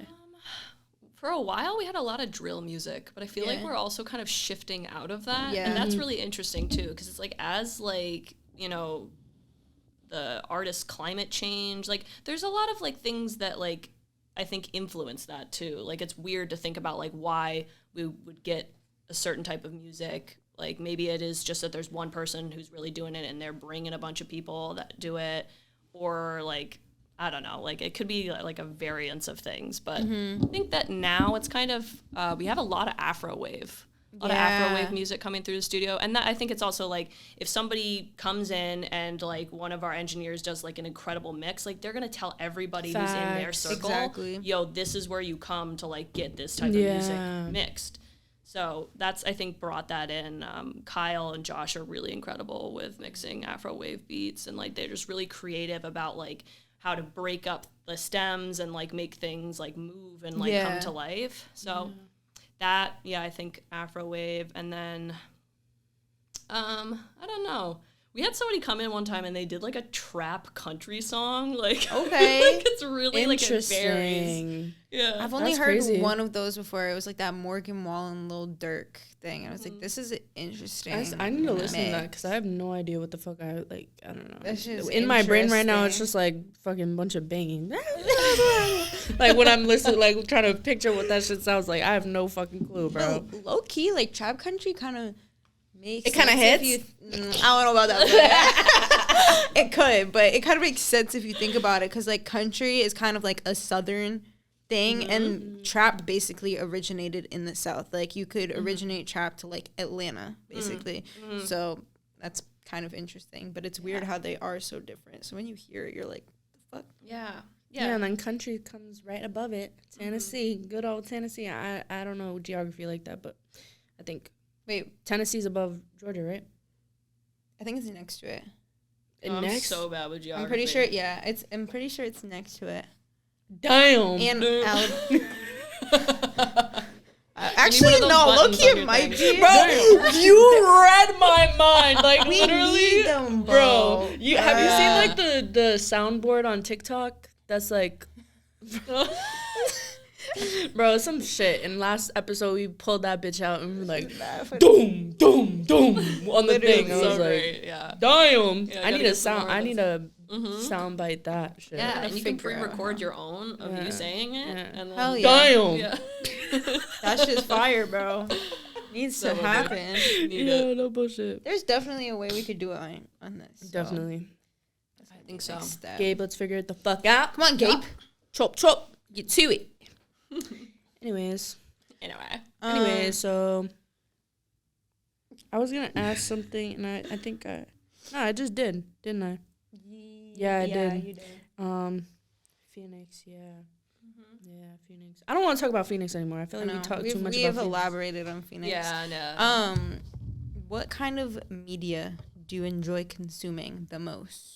For a while, we had a lot of drill music, but I feel like Yeah. we're also kind of shifting out of that, Yeah. and that's really interesting too, because it's like as like, you know, the artist's climate change, like there's a lot of like things that like I think influence that too. Like it's weird to think about like why we would get a certain type of music. Like maybe it is just that there's one person who's really doing it and they're bringing a bunch of people that do it, or like I don't know, like it could be like a variance of things, but I think that now it's kind of we have a lot of Afro wave. A lot of Afro wave music coming through the studio, and that I think it's also like if somebody comes in and like one of our engineers does like an incredible mix, like they're gonna tell everybody who's in their circle, yo, this is where you come to like get this type of music mixed. So that's, I think, brought that in. Kyle and Josh are really incredible with mixing Afro wave beats, and like they're just really creative about like how to break up the stems and like make things like move and like come to life. So that, I think Afro wave. And then I don't know. We had somebody come in one time and they did like a trap country song. Like, okay. like it's really like it varies. Yeah. I've only That's heard crazy. one of those before. It was like that Morgan Wallen Lil Durk thing. And I was like, this is interesting. I need to listen to that because I have no idea what the fuck I don't know. That's just in my brain right now, it's just like fucking bunch of banging. Like when I'm listening, like trying to picture what that shit sounds like. I have no fucking clue, bro. Low key, like trap country kind of makes It kinda sense hits? I don't know about that. But it could, but it kind of makes sense if you think about it, because like country is kind of like a southern thing, and trap basically originated in the South. Like you could originate trap to like Atlanta, basically. So that's kind of interesting, but it's weird how they are so different. So when you hear it, you're like, the fuck? Yeah. Yeah, and then country comes right above it. Tennessee, good old Tennessee. I don't know geography like that, but I think Tennessee's above Georgia, right? I think it's next to it. I'm so bad with geography. I'm pretty sure. Yeah, I'm pretty sure it's next to it. Damn. And actually, no. Look, it might be. Bro, you read my mind. Like We literally, need them, bro. bro. Have you seen like the soundboard on TikTok? That's like, bro, some shit. In last episode, we pulled that bitch out and we're like, doom, doom, doom on the thing. I was like, great. damn. Yeah, I need gotta a get some sound. more I of need a sound bite that shit. Yeah, and you can figure out pre-record your own of you saying it. Yeah. And then, Hell yeah. Damn. Yeah. That's just fire, bro. Needs to So good. happen. Need Yeah, it. no bullshit. There's definitely a way we could do it on this. So. Definitely. I think so. Next step. Gabe, let's figure it the fuck out. Come on, Gabe. Chop, chop. Get to it. Anyways. Anyway. So I was gonna ask something, and I think I just did, didn't I? Yeah, I did. You did. Phoenix, yeah, Phoenix. I don't want to talk about Phoenix anymore. I feel like we talked too much We about have Phoenix. elaborated on Phoenix. Yeah, I know. What kind of media do you enjoy consuming the most?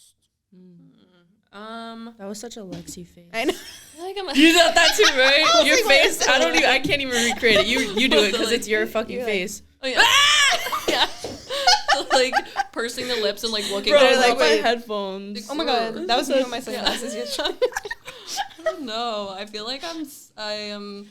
That was such a Lexi face. I know. I feel like I'm You got that too, right? Your like, face. I can't even recreate it. You do it because it's your fucking face. Oh, yeah. yeah. Like pursing the lips and like looking Bro, at like my my headphones. Oh my god, that was me with my sunglasses. I don't know. I feel like I am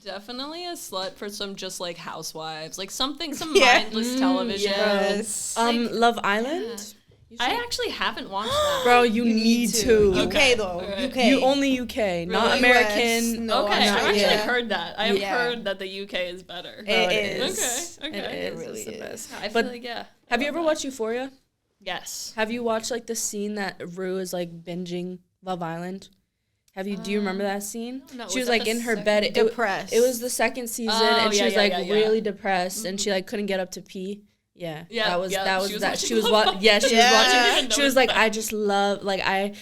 definitely a slut for some just like housewives, like some mindless television. Yes. Love Island. I actually haven't watched that. Bro, you need to. UK though. Alright. UK. You only UK, not US, American. no, Okay, not I've actually yet. heard that. I have Yeah. heard that the UK is better. It it is. Okay. It is. really It's the is. best. I feel But like yeah. have you ever watched Euphoria? Yes. Have you watched like the scene that Rue is like binging Love Island? Do you remember that scene? no, She was was that like the in her second- bed. Depressed. It was the second season, Oh, and she yeah, was yeah, like yeah, yeah. really depressed, and she like couldn't get up to pee. Yeah, Yeah, that was yeah, that was she was that. watching She was Love watching. Yeah, she Yeah. was I watching. didn't She was notice like, that. I just love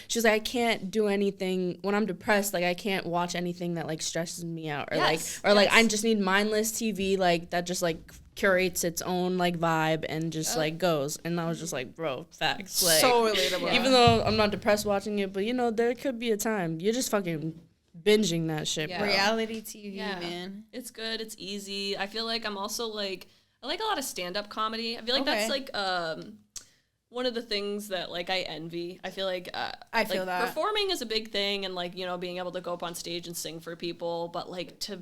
She was like, I can't do anything when I'm depressed. Like I can't watch anything that like stresses me out, or Yes, like I yes. just need mindless TV like that just like curates its own like vibe and just like goes. And I was just like, bro, facts. Like, so relatable. even though I'm not depressed watching it, but you know there could be a time you're just fucking binging that shit, Yeah. bro. Reality TV, Yeah. man. It's good. It's easy. I feel like I'm also like I like a lot of stand-up comedy. I feel like Okay. that's like one of the things that like I envy. I feel like I feel like, that. performing is a big thing, and like you know being able to go up on stage and sing for people, but like to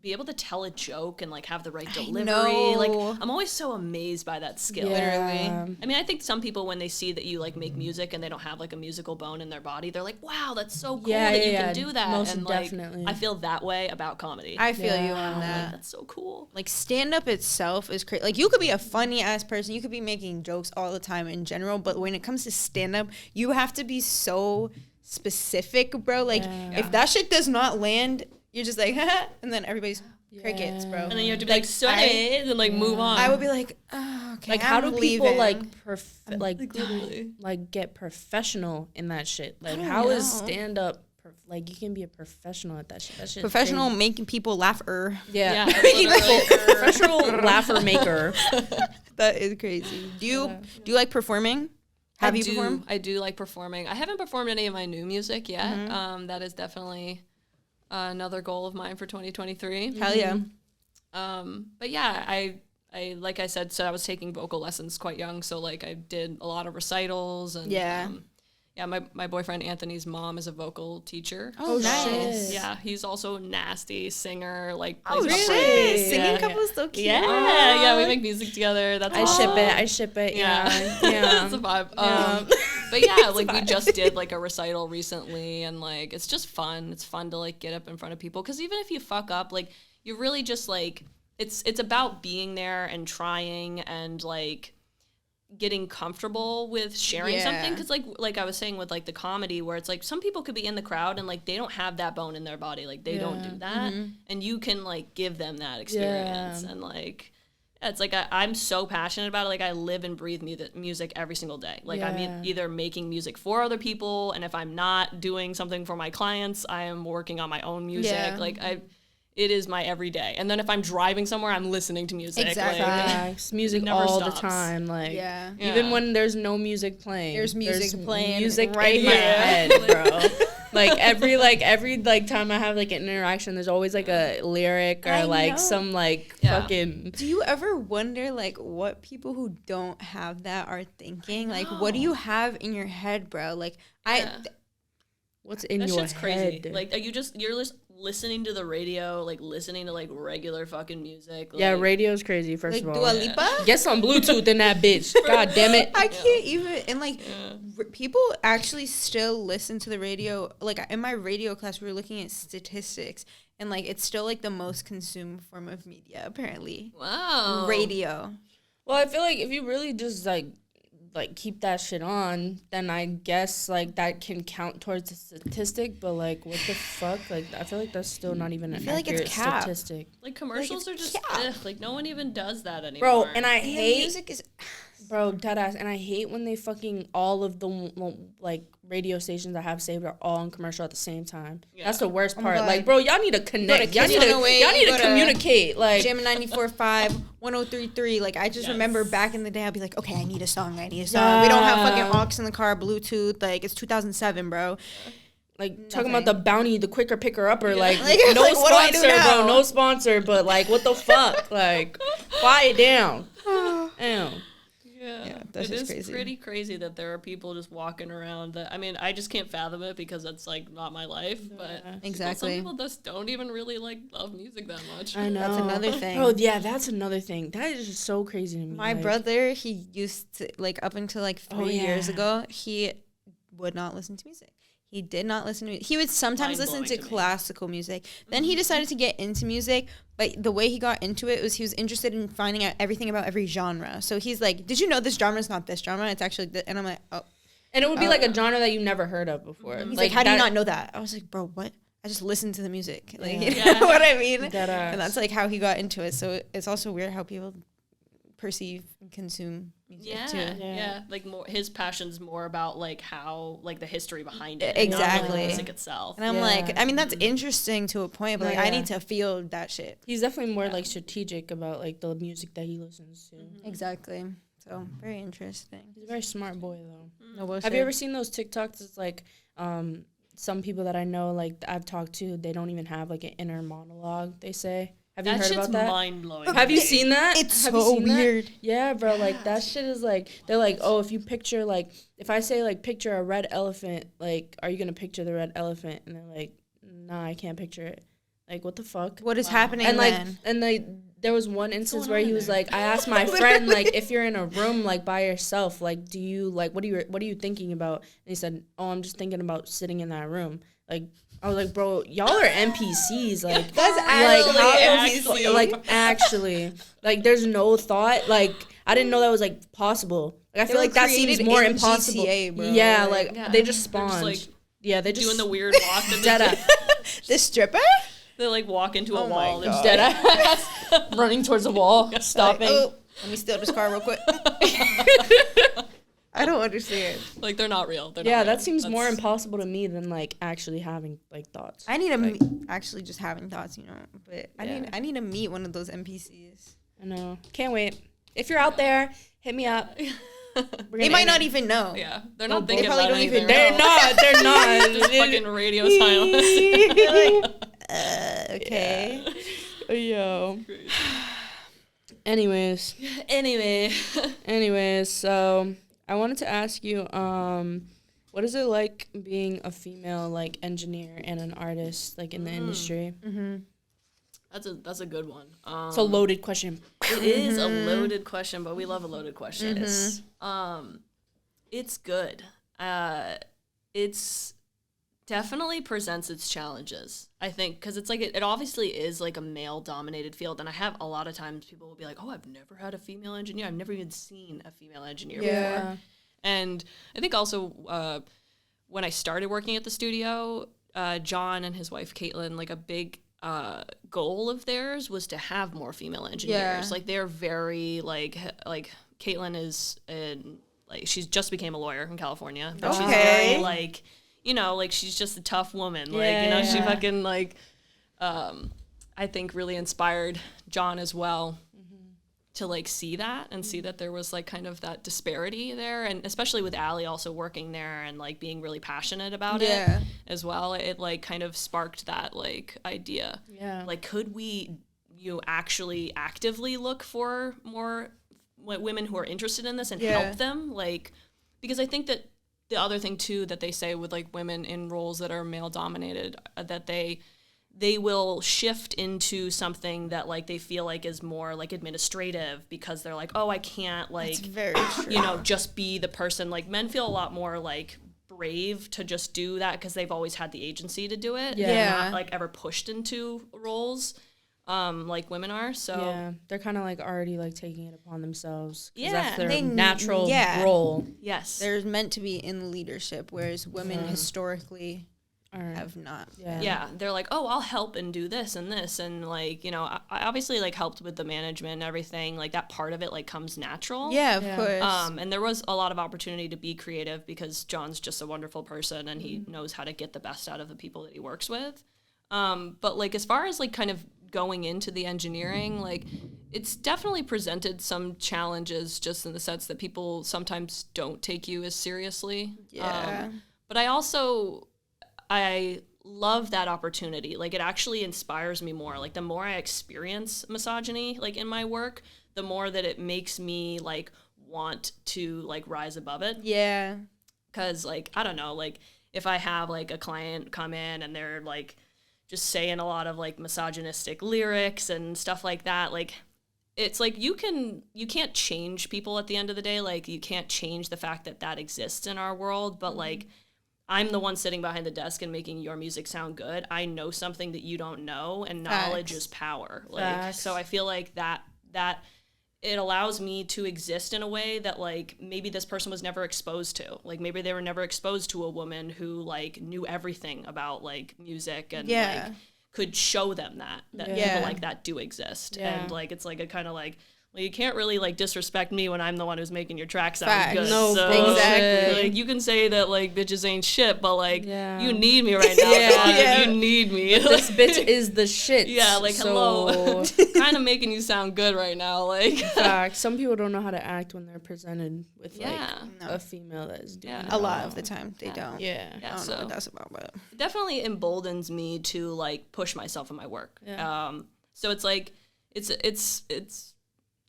be able to tell a joke and like have the right delivery. know. Like I'm always so amazed by that skill. Yeah. I mean, I think some people when they see that you like make music and they don't have like a musical bone in their body, they're like, "Wow, that's so cool Yeah, that you yeah, can do that." most and like definitely. I feel that way about comedy. I feel you Yeah. on that. That's so cool. Like stand up itself is crazy. Like you could be a funny ass person, you could be making jokes all the time in general, but when it comes to stand up, you have to be so specific, bro. Like if that shit does not land, you're just like, and then everybody's crickets, bro. And then you have to be like, sorry, and then like move on. I would be like, oh, okay. Like, how do I'm people leaving. like get professional in that shit? Like, don't how is know. stand up? Like, you can be a professional at that shit. That shit. Professional making people laugh. Yeah, literally. professional laugher maker. That is crazy. Do you like performing? Have you performed? I do like performing. I haven't performed any of my new music yet. That is definitely another goal of mine for 2023. Hell yeah. But yeah, I like I said, so I was taking vocal lessons quite young. So like I did a lot of recitals and Yeah. My boyfriend Anthony's mom is a vocal teacher. Oh, nice. shit. Yeah, he's also a nasty singer. Like Oh, plays shit. upright bass. Singing Yeah. couple is so cute. Yeah, we make music together. That's I awesome. ship it. Yeah, Yeah. it's a vibe. Yeah. But yeah, like we just did like a recital recently, and like it's just fun. It's fun to like get up in front of people because even if you fuck up, like you're really just like it's about being there and trying and like getting comfortable with sharing Yeah. something because like I was saying with like the comedy where it's like some people could be in the crowd and like they don't have that bone in their body, like they don't do that, and you can like give them that experience and like it's like I'm so passionate about it. Like I live and breathe music every single day. Like I'm either making music for other people, and if I'm not doing something for my clients, I am working on my own music. Yeah. Like it is my everyday. And then if I'm driving somewhere, I'm listening to music. Exactly. Like, Facts. Music never all the stops. time. Like, Yeah. even Yeah. when there's no music playing, There's music playing music right in my here. head, bro. every time I have like an interaction, there's always like a lyric or I like know. some like Yeah. fucking. Do you ever wonder like what people who don't have that are thinking? Like what do you have in your head, bro? Like What's in that your shit's head? crazy. Like you're just listening to the radio, like listening to like regular fucking music. Yeah, like, radio's crazy. First like of Dua all, Lipa? get some Bluetooth in that bitch. God damn it. I can't even and like people actually still listen to the radio. Like in my radio class we were looking at statistics and like it's still like the most consumed form of media apparently. Wow. Radio. Well, I feel like if you really just like keep that shit on, then I guess like that can count towards the statistic. But like, what the fuck? Like, I feel like that's still not even an feel like it's accurate cap. statistic, Like commercials are just like no one even does that anymore. bro. And I And the hate, music is bro, deadass. And I hate when they fucking all of the like radio stations I have saved are all on commercial at the same time. That's the worst part. God. Like, bro, y'all need to connect. Y'all Kiss need to 108, y'all need go to to communicate. Like, Jam 94.5, 103.3. Like I just remember back in the day I'd be like, okay, I need a song. We don't have fucking aux in the car, Bluetooth. Like it's 2007, bro. Like talking about the bounty, the quicker picker upper, like, Like, no like, what do I do sponsor, now? bro, no sponsor, but like, what the fuck, like, quiet down, damn. yeah, that's it just is crazy. pretty crazy that there are people just walking around that. I mean, I just can't fathom it because it's like not my life. But Exactly. some people just don't even really like love music that much. I know. That's another thing. Oh yeah, that's another thing. That is just so crazy to me. My like, brother, he used to like up until like 3 years yeah. ago, he would not listen to music. He did not listen to He would sometimes listen Mind-blowing to to me. classical music. Then he decided to get into music, but the way he got into it was he was interested in finding out everything about every genre. So he's like, "Did you know this genre is not this genre? It's actually and I'm like, "Oh." and it would be like a genre that you never heard of before. He's like, "How do you that- not know that?" I was like, "Bro, what? I just listened to the music." Like, Yeah. you know what I mean? Deadass. And that's like how he got into it. So it's also weird how people perceive and consume music Yeah, too. yeah, like more his passion's more about like how like the history behind it, Exactly. not, like, the music itself. And I'm Yeah. like, I mean, that's interesting to a point, but like, I Yeah. need to feel that shit. He's definitely more like strategic about like the music that he listens to. Exactly. So very interesting. He's a very smart boy though. No bullshit. Have you ever seen those TikToks? It's like some people that I know, like I've talked to, they don't even have like an inner monologue. They say, have you That heard shit's about that? mind blowing. Have you seen that? It's Have you so seen that? weird. Yeah, bro. Like that shit is like they're like, oh, if you picture like if I say like picture a red elephant, like are you gonna picture the red elephant? And they're like, nah, I can't picture it. Like, what the fuck? What is happening And like, then? and like, there was one instance going where on he in was there? like, I asked my friend, like, if you're in a room like by yourself, like, do you like what are you thinking about? And he said, oh, I'm just thinking about sitting in that room. Like, I was like, bro, y'all are NPCs. Like, That's actually, actually, like, there's no thought. Like, I didn't know that was like possible. Like, I feel were like that seems created more in impossible. GTA, bro. Yeah, Like, like they just They're spawned. just, like, yeah, they just doing the weird walk. That dead they, ass. The stripper? they like walk into a Oh my wall. They're God. just Dead ass. Running towards the wall, stopping. Oh, let me steal this car real quick. I don't understand. like they're not real. They're Yeah, not real. that seems more That's- impossible to me than like actually having like thoughts. I need to Like- actually just having thoughts, you know. But Yeah. I need to meet one of those NPCs. I know. Can't wait. If you're out there, hit me up. They might not even know. Yeah, they're No, not they thinking probably about don't even anything. know. They're not. Just fucking radio silence. Okay. Yo. Anyways, Anyway, so I wanted to ask you, what is it like being a female like engineer and an artist like in the industry? that's a good one. It's a loaded question. It is a loaded question, but we love a loaded question. It's good. It's definitely presents its challenges, I think, because it's like it obviously is like a male dominated field, and I have a lot of times people will be like, oh, I've never had a female engineer, I've never even seen a female engineer before. And I think also when I started working at the studio, John and his wife Caitlin, like a big goal of theirs was to have more female engineers. Yeah. Like they're very like Caitlin is like she's just became a lawyer in California, but she's Okay. very like, you know, like she's just a tough woman. Like, you know, she fucking like I think really inspired John as well to like see that and see that there was like kind of that disparity there, and especially with Allie also working there and like being really passionate about it as well. It like kind of sparked that like idea. Yeah. Like, could we actually actively look for more women who are interested in this and help them? Like, because I think that the other thing too that they say with like women in roles that are male dominated, that they will shift into something that like they feel like is more like administrative, because they're like, oh, I can't like, It's very true. you know, just be the person. Like men feel a lot more like brave to just do that because they've always had the agency to do it. Yeah. They're not like ever pushed into roles like women are. So Yeah, they're kind of like already like taking it upon themselves. 'Cause Yeah, that's their they- natural yeah. role. yes. They're meant to be in leadership, whereas women historically have not. Yeah, they're like, oh, I'll help and do this and this, and like, you know, I obviously like helped with the management and everything. Like that part of it like comes natural. Yeah, of Yeah. course. And there was a lot of opportunity to be creative because John's just a wonderful person and he knows how to get the best out of the people that he works with. But like as far as like kind of going into the engineering, like it's definitely presented some challenges just in the sense that people sometimes don't take you as seriously. Yeah. But I love that opportunity. Like it actually inspires me more. Like the more I experience misogyny like in my work, the more that it makes me like want to like rise above it. Yeah. Cause like, I don't know, like if I have like a client come in and they're like just saying a lot of like misogynistic lyrics and stuff like that, like it's like you can't change people at the end of the day. Like you can't change the fact that that exists in our world, but like I'm the one sitting behind the desk and making your music sound good. I know something that you don't know, and knowledge is power. Like Facts. so I feel like that it allows me to exist in a way that like maybe this person was never exposed to. Like maybe they were never exposed to a woman who like knew everything about like music and like could show them that people like that do exist. Yeah. And like it's like a kind of like, well, you can't really like disrespect me when I'm the one who's making your track sound Facts. good. No so, bullshit. like you can say that like bitches ain't shit, but like Yeah. you need me right now. Yeah. dog. Yeah. You need me. This bitch is the shit. Yeah, like hello. Kind of making you sound good right now. Like Fact. Some people don't know how to act when they're presented with yeah. like a female that is doing Yeah. it A lot all. of the time they don't. Yeah. Yeah, I don't so know what that's about, but it definitely emboldens me to like push myself in my work. Yeah. So it's like it's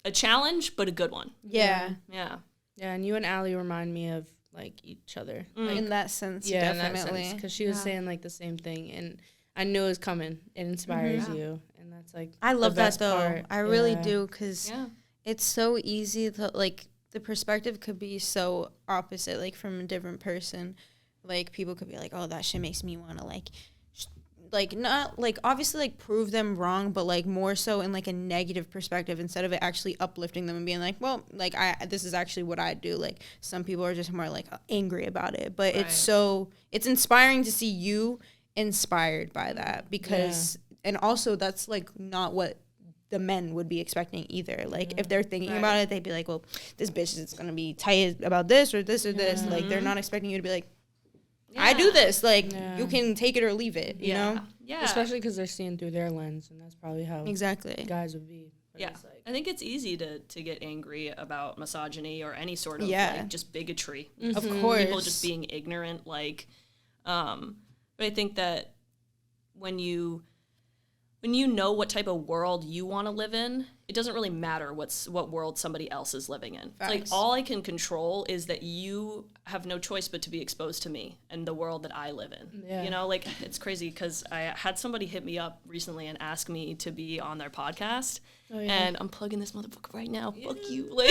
a challenge, but a good one. yeah. Yeah. Yeah, and you and Allie remind me of like each other. Like, In that sense, yeah, definitely. because she was saying like the same thing, and I knew it was coming. It inspires you, and that's like I love the that best though. part. I really Yeah. do, because it's so easy to like, the perspective could be so opposite, like from a different person. Like people could be like, oh, that shit makes me want to like not like obviously like prove them wrong, but like more so in like a negative perspective, instead of it actually uplifting them and being like, well, like this is actually what I do. Like some people are just more like angry about it, but it's inspiring to see you inspired by that, because and also that's like not what the men would be expecting either. Like if they're thinking about it, they'd be like, well, this bitch is gonna be tight about this or this or this. Like they're not expecting you to be like, I do this. Like you can take it or leave it. You know? Yeah. Especially because they're seeing through their lens, and that's probably how Exactly. guys would be. But Yeah, it's like, I think it's easy to get angry about misogyny or any sort of like just bigotry. Of course. People just being ignorant, like, but I think that when you know what type of world you want to live in, it doesn't really matter what world somebody else is living in. It's like all I can control is that you have no choice but to be exposed to me and the world that I live in. Yeah. You know, like it's crazy because I had somebody hit me up recently and ask me to be on their podcast. Oh, yeah. And I'm plugging this motherfucker right now. Fuck you. Like,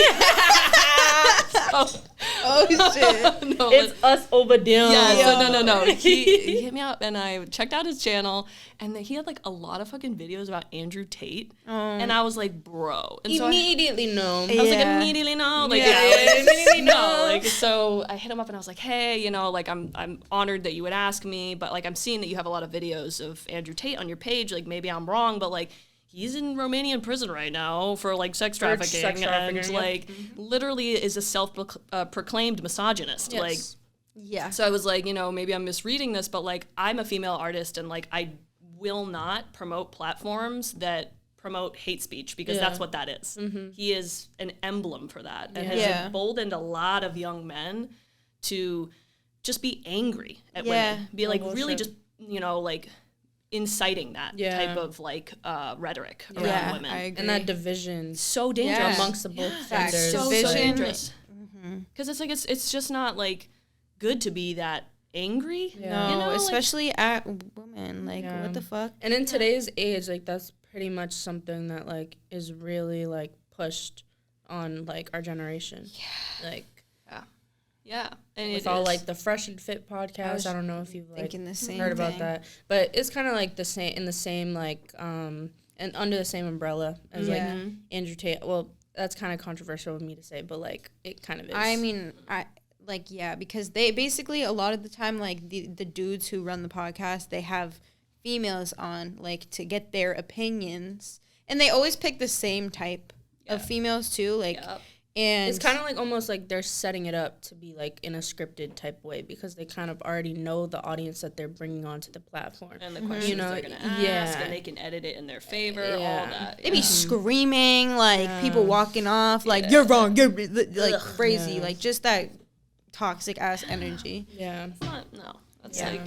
Oh shit. no, it's us over them. Yeah, no. He hit me up and I checked out his channel, and he had like a lot of fucking videos about Andrew Tate. And I was like, bro. And Immediately no. I was like, immediately no. Like, immediately no. Like, so I hit him up and I was like, hey, you know, like I'm honored that you would ask me, but like I'm seeing that you have a lot of videos of Andrew Tate on your page. Like maybe I'm wrong, but like he's in Romanian prison right now for like sex trafficking, and like literally is a self-proclaimed misogynist. Yes. Like, Yeah. so I was like, you know, maybe I'm misreading this, but like I'm a female artist, and like I will not promote platforms that promote hate speech, because that's what that is. He is an emblem for that, and has emboldened a lot of young men to just be angry at women, be like really just, you know, like inciting that type of like rhetoric around women. I agree. And that division So dangerous amongst the both Facts. genders. so Division. dangerous, because it's like it's just not like good to be that angry. Yeah. No, You know, like- especially at women. Like, what the fuck? And in today's age, like that's pretty much something that like is really like pushed on like our generation. Yeah. Like Yeah, and with all like the Fresh and Fit podcast. I don't know if you've like Thinking the same heard about thing. that, but it's kind of like the same in the same like and under the same umbrella as like Andrew Tate. Well, that's kind of controversial of me to say, but like it kind of is. I mean, because they basically a lot of the time, like the dudes who run the podcast, they have females on like to get their opinions, and they always pick the same type of females too. Like, and it's kind of like almost like they're setting it up to be like in a scripted type way, because they kind of already know the audience that they're bringing onto the platform. and the questions they're gonna ask, and they can edit it in their favor. All that. they be screaming, like people walking off, like you're wrong, you're like crazy, like just that toxic ass energy. Yeah. It's not, no, that's like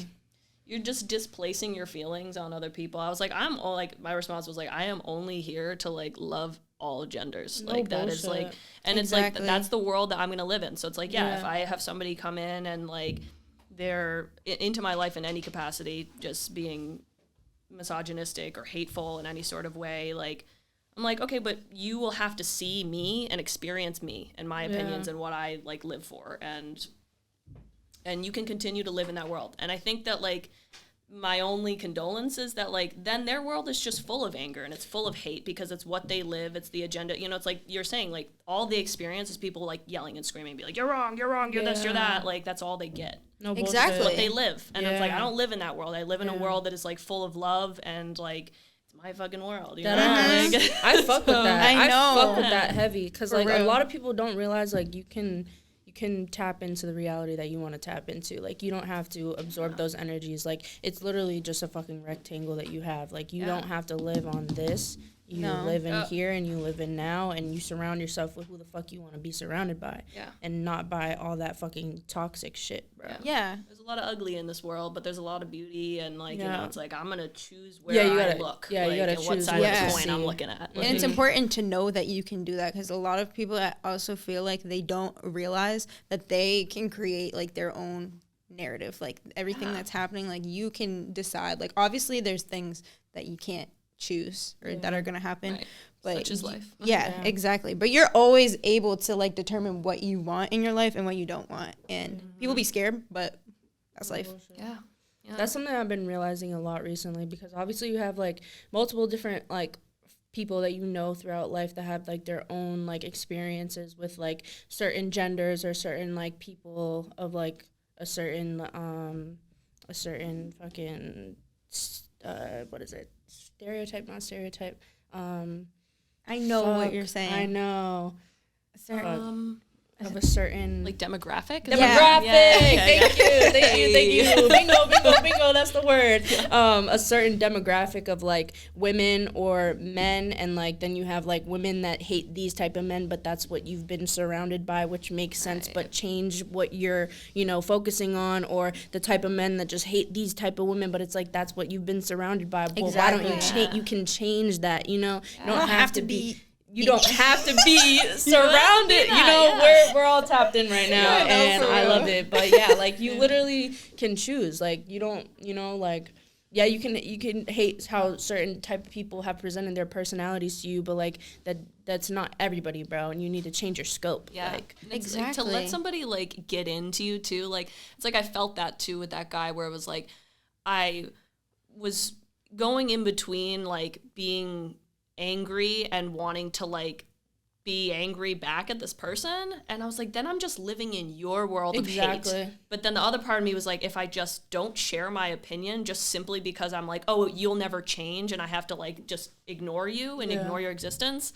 you're just displacing your feelings on other people. I was like, my response was like, I am only here to like love all genders. Like that is like, and it's like that's the world that I'm gonna live in. So it's like, if I have somebody come in and like they're into my life in any capacity, just being misogynistic or hateful in any sort of way, like I'm like, okay, but you will have to see me and experience me and my opinions and what I like live for, and you can continue to live in that world. And I think that like my only condolence is that like then their world is just full of anger and it's full of hate because it's what they live, it's the agenda. You know, it's like you're saying, like all the experience is people like yelling and screaming, be like, you're wrong, you're this, you're that. Like that's all they get. No Exactly. It's what they live. And it's like I don't live in that world. I live in a world that is like full of love and like it's my fucking world. You know? Like, I fuck with that. I know. fuck with that heavy, because like real. a lot of people don't realize like you can tap into the reality that you want to tap into. Like you don't have to absorb those energies. Like it's literally just a fucking rectangle that you have. Like you don't have to live on this. You live in here and you live in now, and you surround yourself with who the fuck you want to be surrounded by. Yeah. And not by all that fucking toxic shit, bro. Yeah. there's a lot of ugly in this world, but there's a lot of beauty, and like you know, it's like I'm gonna choose where you I gotta, look. Yeah, like, you gotta and choose what side what of to the coin see. I'm looking at. And it's important to know that you can do that, because a lot of people that also feel like they don't realize that they can create like their own narrative, like everything that's happening, like you can decide. Like obviously there's things that you can't choose or that are gonna happen, Right. but Such is life. Yeah, exactly. But you're always able to like determine what you want in your life and what you don't want. And people be scared, but that's life. Yeah. That's something I've been realizing a lot recently, because obviously you have like multiple different like people that you know throughout life that have like their own like experiences with like certain genders or certain like people of like a certain fucking what is it, stereotype, not stereotype, I know what you're saying. I know. Of a certain Like demographic? demographic. Yeah. Thank you. Bingo. That's the word. A certain demographic of like women or men, and like then you have like women that hate these type of men, but that's what you've been surrounded by, which makes sense. But change what you're focusing on, or the type of men that just hate these type of women, but it's like that's what you've been surrounded by. Well, why don't you change? You can change that. You don't have to be. You don't have to be surrounded. We're all tapped in right now, and I love it. But yeah, like you literally can choose. Like you don't, you can hate how certain type of people have presented their personalities to you, but like that's not everybody, bro. And you need to change your scope. Yeah, like, exactly. Like, to let somebody like get into you too. Like it's like I felt that too with that guy, where it was like I was going in between like being angry and wanting to like be angry back at this person, and I was like, then I'm just living in your world of hate. But then the other part of me was like, if I just don't share my opinion just simply because I'm like, oh, you'll never change and I have to like just ignore you and ignore your existence,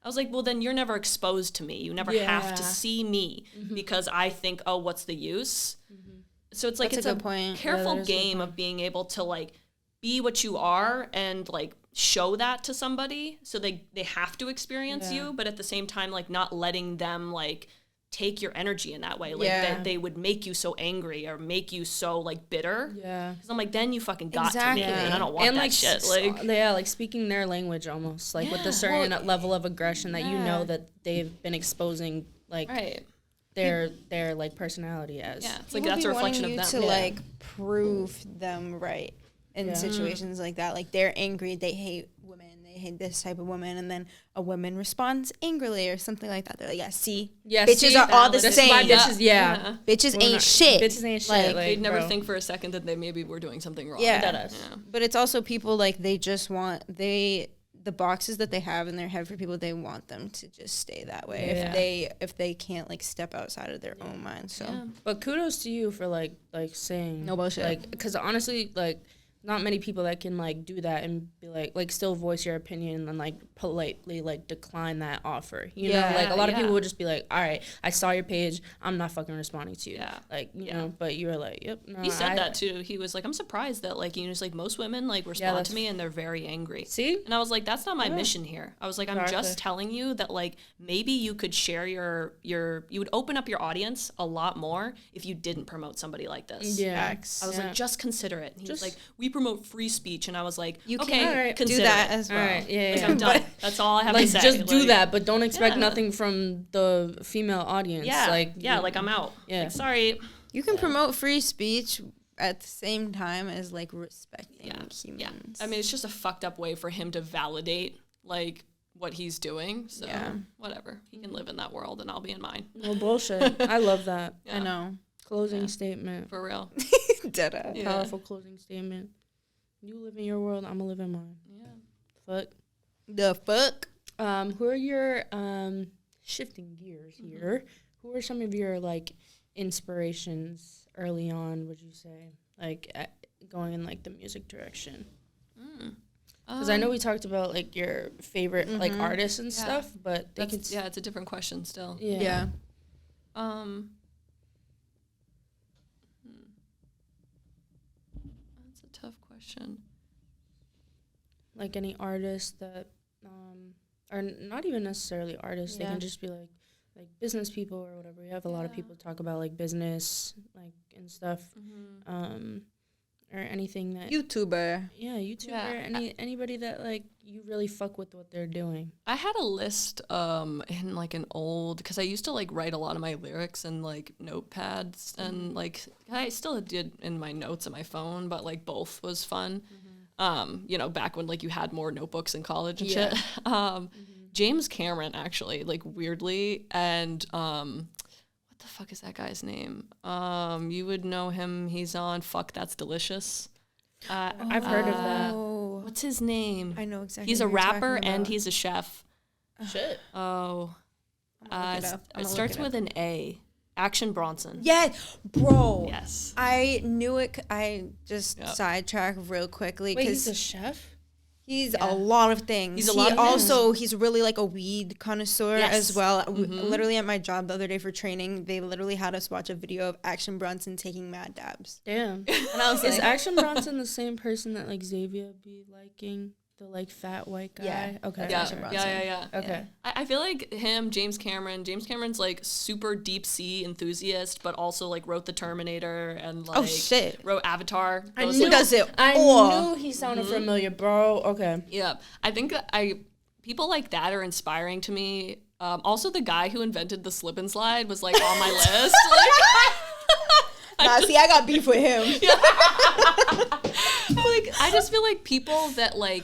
I was like, well, then you're never exposed to me. You never have to see me because I think, oh, what's the use? So it's like That's it's a good point. careful game of being able to like be what you are and like show that to somebody, so they have to experience you, but at the same time like not letting them like take your energy in that way, like that they would make you so angry or make you so like bitter. Because I'm like, then you fucking got to me, and I don't want that shit. Like like speaking their language almost, like with a certain level of aggression that you know that they've been exposing like their like personality as. Yeah, it's like that's a reflection of them. To like prove them right in situations like that. Like they're angry, they hate women, they hate this type of woman, and then a woman responds angrily or something like that. They're like, bitches are all the same. Bitches ain't shit. Bitches ain't shit. Like they'd never think for a second that they maybe were doing something wrong. But it's also people like they just want the boxes that they have in their head for people, they want them to just stay that way if they can't like step outside of their own mind. So but kudos to you for like saying no bullshit, like, because honestly like not many people that can like do that and be like still voice your opinion and like politely like decline that offer, you know, like a lot of people would just be like, all right, I saw your page, I'm not fucking responding to you, like you know, but you were like, yep, no, he said that too. He was like, I'm surprised that like, you know, just like most women like respond to me and they're very angry. See, and I was like, that's not my mission here. I was like, I'm just telling you that like maybe you could share your you would open up your audience a lot more if you didn't promote somebody like this. I was like, just consider it. And he was like, we promote free speech, and I was like, you can do that as well. Like, I'm done. That's all I have to say. Just do that, but don't expect nothing from the female audience. Like I'm out. Like, sorry. You can promote free speech at the same time as like respecting humans. Yeah. I mean, it's just a fucked up way for him to validate like what he's doing. So whatever. He can live in that world and I'll be in mine. No bullshit. I love that. I know. Closing statement. For real. Deadass. Powerful closing statement. You live in your world, I'm gonna live in mine. Fuck. The fuck? Who are your shifting gears here? Who are some of your like inspirations early on, would you say? Like going in like the music direction? Because I know we talked about like your favorite like artists and stuff, but it's a different question still. Yeah. That's a tough question. Like any artist that, or not even necessarily artists, they can just be like business people or whatever. We have a lot of people talk about like business, like and stuff. or anything that YouTuber. yeah, YouTuber, Yeah. anybody that like you really fuck with what they're doing. I had a list in like an old, because I used to like write a lot of my lyrics in like notepads, and like I still did in my notes on my phone, but like both was fun. You know, back when like you had more notebooks in college and shit. James Cameron actually, like weirdly, and what the fuck is that guy's name? You would know him. He's on Fuck That's Delicious. I've heard of that. Oh, What's his name? I know exactly. He's a who you're rapper talking and about. he's a chef. Shit. Oh, I'm gonna look it starts with an A. Action Bronson. Yeah, bro. Yes. I knew it. I just Yep. sidetrack real quickly Wait, he's because a chef? he's a lot of things. He's a lot of also he's really like a weed connoisseur Yes. as well. Literally at my job the other day for training, they literally had us watch a video of Action Bronson taking mad dabs. Damn. And I was Is like, Action Bronson the same person that like Xavier be liking? The like fat white guy? Yeah. Okay. Yeah, Action Bronson. yeah. Okay. I feel like him, James Cameron's like super deep sea enthusiast, but also like wrote The Terminator and like shit. wrote Avatar. I Those, knew- He like- does it I all. knew he sounded familiar, bro. Okay. Yeah, I think people like that are inspiring to me. Also, the guy who invented the slip and slide was like on my list. Nah, see, I got beef with him. Like I just feel like people that like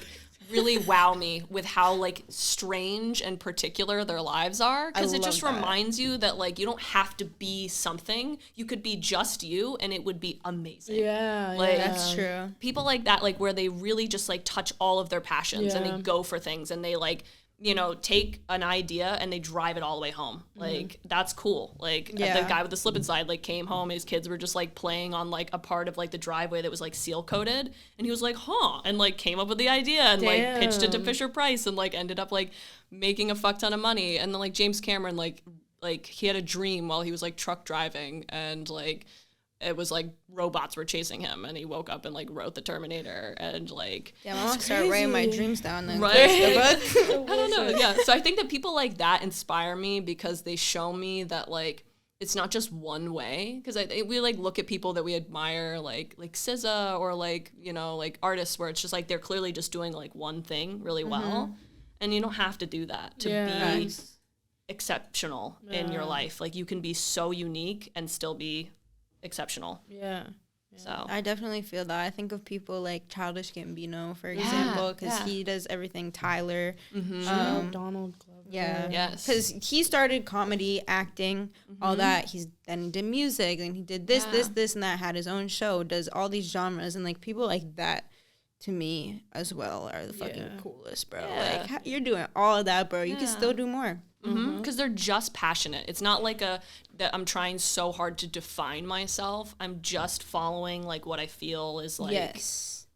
really wow me with how like strange and particular their lives are, because it love just that. reminds you that like you don't have to be something. You could be just you and it would be amazing. Yeah. Like, yeah. That's true. People like that, like where they really just like touch all of their passions and Yeah. they go for things and they like, you know, take an idea and they drive it all the way home. Like that's cool. Like Yeah. the guy with the slip and slide like came home and his kids were just like playing on like a part of like the driveway that was like seal coated, and he was like, huh, and like came up with the idea and like pitched it to Damn. Fisher Price and like ended up like making a fuck ton of money. And then like James Cameron like he had a dream while he was like truck driving, and like it was like robots were chasing him, and he woke up and like wrote The Terminator, and like Yeah, I'm gonna start writing my dreams down then. Right. Finish the book. I don't know. Yeah. So I think that people like that inspire me because they show me that like it's not just one way. Because we like look at people that we admire, like SZA or like, you know, like artists where it's just like they're clearly just doing like one thing really well, and you don't have to do that to Yeah. be exceptional in your life. Like you can be so unique and still be exceptional. Yeah. So I definitely feel that. I think of people like Childish Gambino, for example, because yeah. he does everything. Tyler. Donald Glover. Yeah. Yes. Because he started comedy, acting, all that. He's then did music, and he did this, this, and that. Had his own show. Does all these genres, and like people like that, to me as well, are the fucking coolest, bro. Yeah. Like you're doing all of that, bro. You can still do more. Because they're just passionate. It's not like that I'm trying so hard to define myself. I'm just following like what I feel is like, Yes.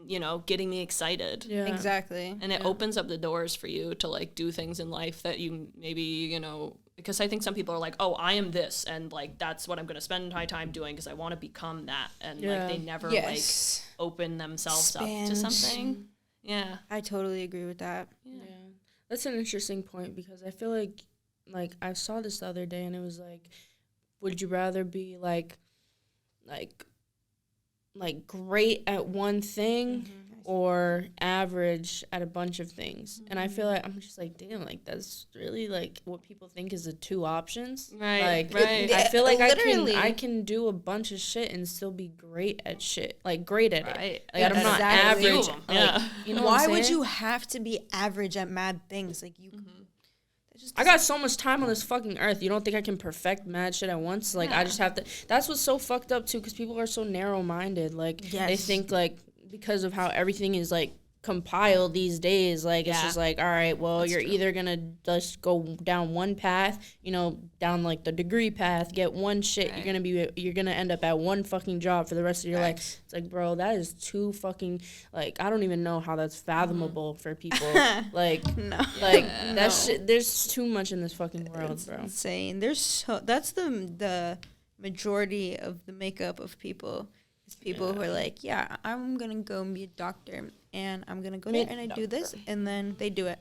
you know, getting me excited. Yeah. Exactly. And it opens up the doors for you to like do things in life that you maybe, you know, because I think some people are like, oh, I am this, and like that's what I'm going to spend my time doing because I want to become that, and like they never Yes. like open themselves up to Expand. something. Yeah. I totally agree with that. Yeah. That's an interesting point because I feel like I saw this the other day and it was like, would you rather be like great at one thing or average at a bunch of things? And I feel like I'm just like, damn, like that's really like what people think is the two options. Right, Like right. I feel like Literally. I can do a bunch of shit and still be great at shit. Like great at Right. it. Like I'm not Exactly. Few of average. them, Like, yeah. you know what Why I'm would saying? you have to be average at mad things? Like you. that just I got so much time on this fucking earth. You don't think I can perfect mad shit at once? Like, I just have to. That's what's so fucked up, too, because people are so narrow-minded. Like, they Yes. think, like, because of how everything is, like, compiled these days, like, it's just like, all right, well, you're either gonna just go down one path, you know, down, like, the degree path, get one shit, you're gonna end up at one fucking job for the rest of your life. It's like, bro, that is too fucking, like, I don't even know how that's fathomable for people. Like, no. like that shit. There's too much in this fucking world, bro. Insane. There's so that's the majority of the makeup of people. It's people who are like, yeah, I'm gonna go and be a doctor, and I'm gonna go there and I do this, and then they do it.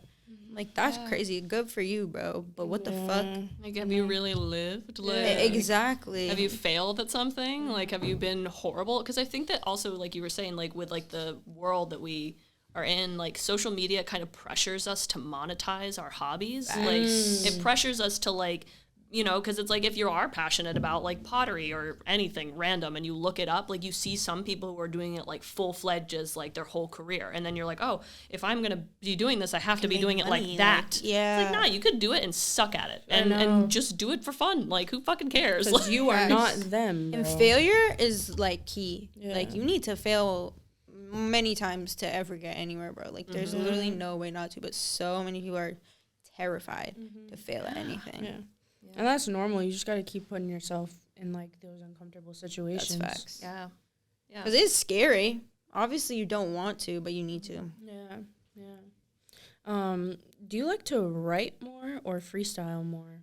Like, that's crazy. Good for you, bro. But what the fuck? Like, have you really lived? Like, Exactly. have you failed at something? Like, have you been horrible? Because I think that also, like you were saying, like, with, like, the world that we are in, like, social media kind of pressures us to monetize our hobbies. Like, it pressures us to, like, you know, because it's like if you are passionate about like pottery or anything random and you look it up, like you see some people who are doing it like full-fledged as like their whole career. And then you're like, oh, if I'm going to be doing this, I have to be doing it like that. Yeah. It's like, nah, you could do it and suck at it and just do it for fun. Like, who fucking cares? Because Like, you are not them, bro. And failure is like key. Like, you need to fail many times to ever get anywhere, bro. Like, there's literally no way not to, but so many people are terrified to fail at anything. Yeah. And that's normal. You just got to keep putting yourself in, like, those uncomfortable situations. That's facts. yeah. Yeah. Because it's scary. Obviously, you don't want to, but you need to. Yeah. Do you like to write more or freestyle more?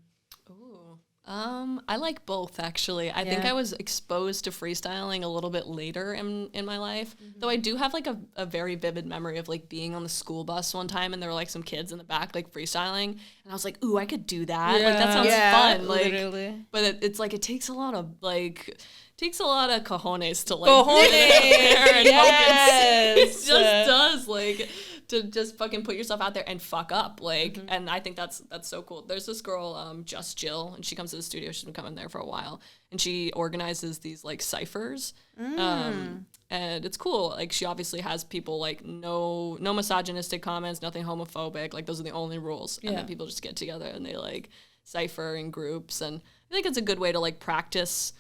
Ooh. I like both, actually. I think I was exposed to freestyling a little bit later in my life, though I do have like a very vivid memory of like being on the school bus one time and there were like some kids in the back like freestyling and I was like, ooh, I could do that. Like, that sounds fun. Like, literally. but it's like, it takes a lot of cojones to like it just does, like, to just fucking put yourself out there and fuck up, like, and I think that's so cool. There's this girl, Just Jill, and she comes to the studio. She's been coming there for a while, and she organizes these like ciphers, and it's cool. Like, she obviously has people like no misogynistic comments, nothing homophobic. Like, those are the only rules, and then people just get together and they like cipher in groups, and I think it's a good way to like practice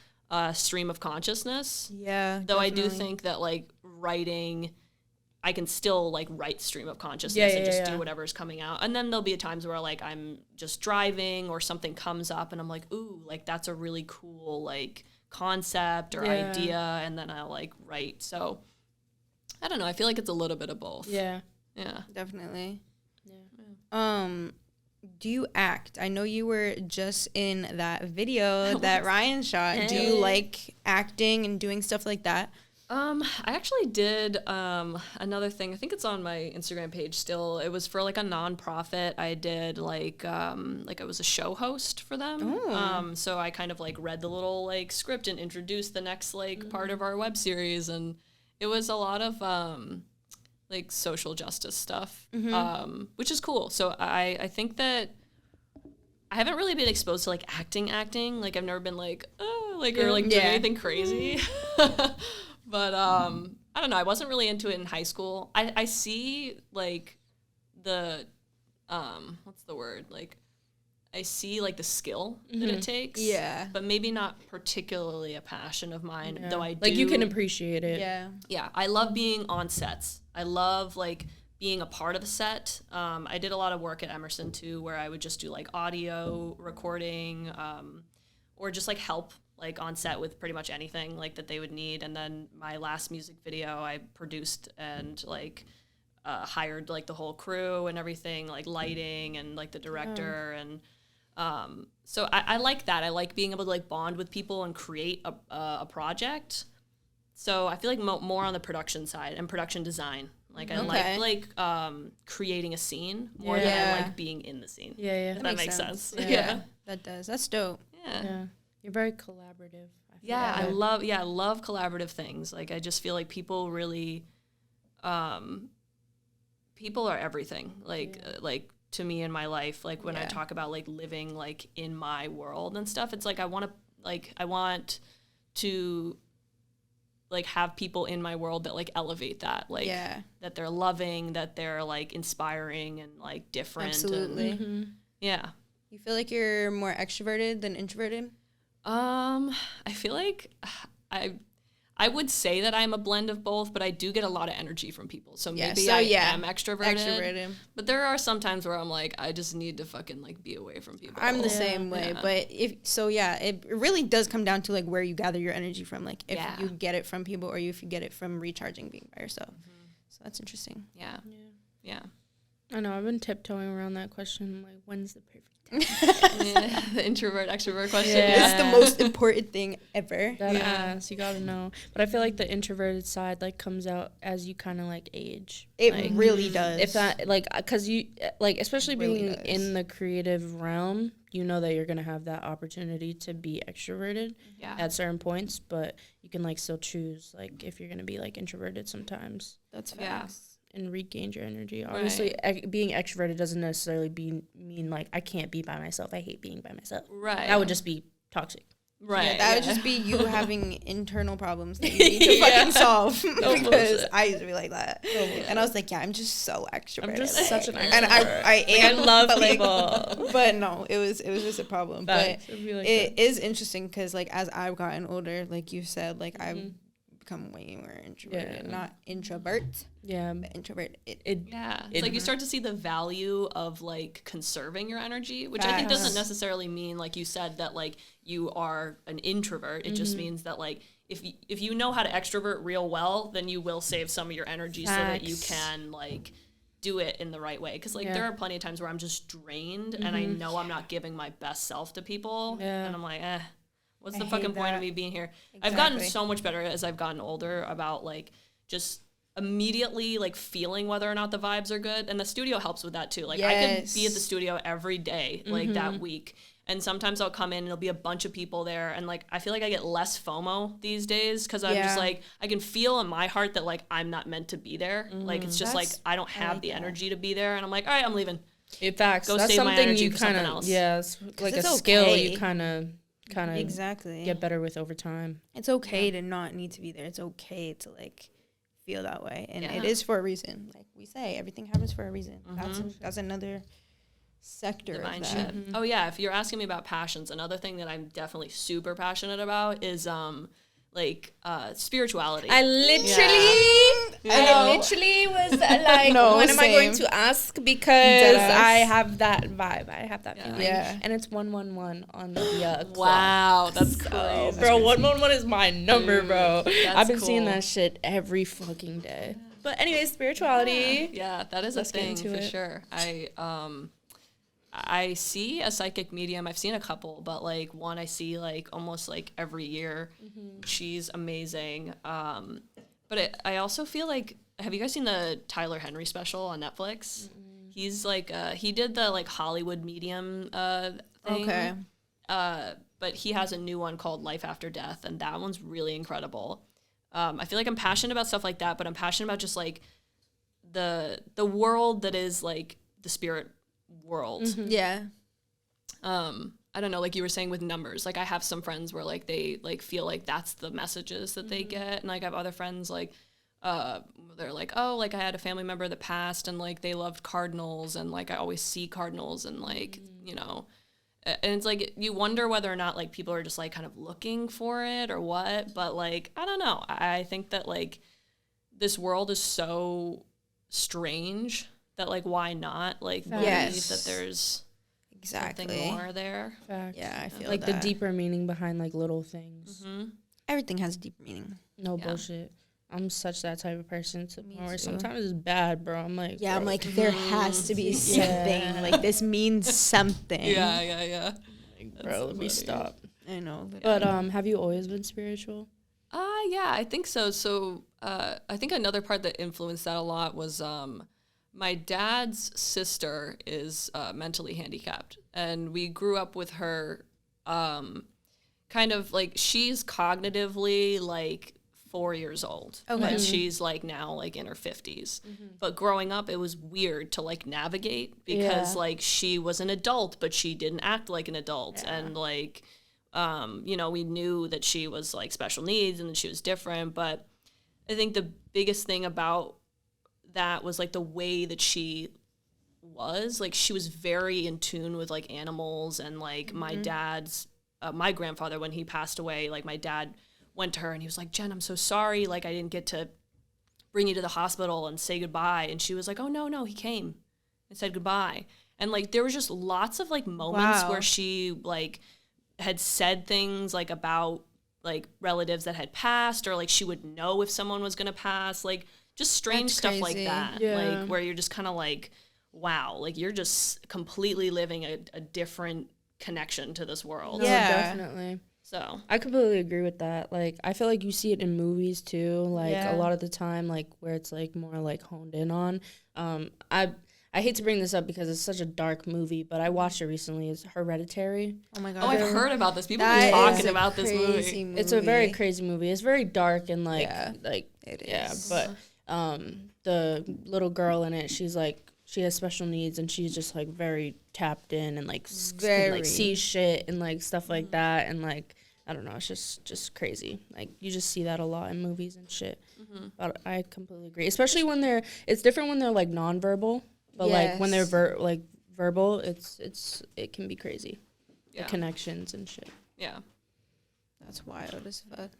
stream of consciousness. Yeah. Though definitely. I do think that like writing, I can still like write stream of consciousness and just do whatever's coming out. And then there'll be times where like I'm just driving or something comes up and I'm like, ooh, like that's a really cool like concept or idea, and then I'll like write. So I don't know. I feel like it's a little bit of both. Yeah. Yeah. Definitely. Yeah. Do you act? I know you were just in that video that Ryan shot. Do you like acting and doing stuff like that? I actually did another thing. I think it's on my Instagram page still. It was for like a nonprofit. I did like I was a show host for them. So I kind of like read the little like script and introduced the next like part of our web series, and it was a lot of like social justice stuff, which is cool. So I think that I haven't really been exposed to like acting. Like, I've never been like, oh, like, or like doing anything crazy. But I don't know. I wasn't really into it in high school. I see like the what's the word? Like, I see like the skill that it takes. Yeah. But maybe not particularly a passion of mine. Though I do. Like, you can appreciate it. Yeah. Yeah, I love being on sets. I love like being a part of a set. I did a lot of work at Emerson too, where I would just do like audio recording, or just like help like on set with pretty much anything like that they would need. And then my last music video I produced and like hired like the whole crew and everything, like lighting and like the director. And so I like that. I like being able to like bond with people and create a project. So I feel like more on the production side and production design. Like, I like creating a scene more than I like being in the scene. Yeah. If that makes sense. Yeah. That does. That's dope. Yeah. You're very collaborative. I love collaborative things. Like, I just feel like people really, people are everything. Like to me in my life, like when I talk about like living like in my world and stuff, it's like I want to like have people in my world that like elevate that, like that they're loving, that they're like inspiring and like different. Absolutely. And, yeah. You feel like you're more extroverted than introverted? I feel like I would say that I'm a blend of both, but I do get a lot of energy from people. So maybe I am extroverted. But there are some times where I'm like, I just need to fucking like be away from people. I'm the same way. But it really does come down to like where you gather your energy from. Like if you get it from people or if you get it from recharging being by yourself. So that's interesting. Yeah. I know. I've been tiptoeing around that question. Like, when's the perfect The introvert extrovert question. Yeah. It's the most important thing ever. That ass, you gotta know. But I feel like the introverted side like comes out as you kind of like age. It like, really does. if that like, cause you like, especially Really being does. in the creative realm, you know that you're gonna have that opportunity to be extroverted Yeah. at certain points, but you can like still choose like if you're gonna be like introverted sometimes That's Yeah. facts. and regain your energy. Obviously, being extroverted doesn't necessarily mean like I can't be by myself. I hate being by myself. Right. That would just be toxic. right. Yeah, that would just be you having internal problems that you need to fucking solve. Because bullshit. I used to be like that. And I was like, yeah, I'm just so extroverted. I'm just such an And extrovert. I am. I love but like, people. But no, it was just a problem. Facts. But It'd be like it that. is interesting because like as I've gotten older, like you said, like I've become way more introverted. Yeah. Not introvert, Yeah, but introvert. Yeah, it's like you start to see the value of like conserving your energy, which I think Facts. doesn't necessarily mean, like you said, that like you are an introvert. It just means that like if you know how to extrovert real well, then you will save some of your energy so that you Facts. can like do it in the right way. Because like Yeah. there are plenty of times where I'm just drained and I know I'm not giving my best self to people, Yeah. and I'm like, what's I the hate fucking point that. of me being here? I've gotten Exactly. so much better as I've gotten older about like just immediately like feeling whether or not the vibes are good, and the studio helps with that too. Like I could be at the Yes. studio every day like that week, and sometimes I'll come in and there'll be a bunch of people there, and like I feel like I get less FOMO these days because I'm just Yeah. like I can feel in my heart that like I'm not meant to be there. Like it's just That's- like I don't have like the that. energy to be there, and I'm like, all right, I'm leaving. Facts. Go That's save my something energy you for something kind of else. yeah, it's like a it's skill okay. you kind of Exactly. get better with over time. It's okay to not need to be there. It's okay to like feel that way, and it Yeah. is for a reason. Like we say, everything happens for a reason. That's another sector The of mind that. shit. Oh yeah, if you're asking me about passions, another thing that I'm definitely super passionate about is spirituality. I literally was like, No, when am I going same. to ask? Because Deadass. I have that vibe. I have that feeling. Yeah. And it's 111 on the clock. Wow, that's crazy. Oh, bro, 111 is my number, bro. I've been seeing cool. that shit every fucking day. But anyway, spirituality. Yeah, that is Let's a get thing into for it. sure. I see a psychic medium. I've seen a couple, but like one I see like almost like every year. She's amazing. I also feel like, have you guys seen the Tyler Henry special on Netflix? He's like he did the like Hollywood medium thing. Okay. But he has a new one called Life After Death, and that one's really incredible. I feel like I'm passionate about stuff like that, but I'm passionate about just like the world that is like the spirit world. Yeah. I don't know, like you were saying with numbers, like I have some friends where like they like feel like that's the messages that they get, and like I have other friends like they're like, oh, like I had a family member that passed and like they loved cardinals, and like I always see cardinals, and like you know, and it's like you wonder whether or not like people are just like kind of looking for it or what, but like I don't know. I think that like this world is so strange that like why not like believe Yes. that there's Exactly. something more there. Facts. Yeah, I feel Like that. the deeper meaning behind like little things. Everything has a deep meaning. No Yeah. bullshit. I'm such that type of person to Me where too. sometimes it's bad, bro. I'm like, Yeah, I'm bro, like there has to be something. Like this means something. Yeah. bro, let me stop. I know. But have you always been spiritual? Yeah, I think so. So I think another part that influenced that a lot was my dad's sister is mentally handicapped, and we grew up with her kind of like she's cognitively like 4 years old. Okay. But she's like now like in her 50s. But growing up, it was weird to like navigate because Yeah. like she was an adult, but she didn't act like an adult. And like, you know, we knew that she was like special needs and that she was different. But I think the biggest thing about that was like the way that she was. Like she was very in tune with like animals, and like my dad's, my grandfather, when he passed away, like my dad went to her and he was like, Jen, I'm so sorry. Like I didn't get to bring you to the hospital and say goodbye. And she was like, oh no, he came and said goodbye. And like there was just lots of like moments Wow. where she like had said things like about like relatives that had passed, or like she would know if someone was gonna pass, like just strange That's stuff like crazy. that. Yeah. Like where you're just kind of like, wow, like you're just completely living a different connection to this world. No, Yeah. definitely. So I completely agree with that. Like, I feel like you see it in movies too. Like Yeah. a lot of the time, like where it's like more like honed in on. I hate to bring this up because it's such a dark movie, but I watched it recently. It's Hereditary. Oh my god. oh, I've heard about this. People That are is talking a about this crazy movie. It's a very crazy movie. It's very dark and like Yeah, it yeah, is. but the little girl in it, she's like she has special needs and she's just like very tapped in and like can, Very. like sees shit and like stuff like that and like I don't know, it's just crazy. Like you just see that a lot in movies and shit. But I completely agree, especially when it's different when they're like nonverbal, but like when they're Yes. verbal, it can be crazy. Yeah. The connections and shit. Yeah. That's wild as fuck.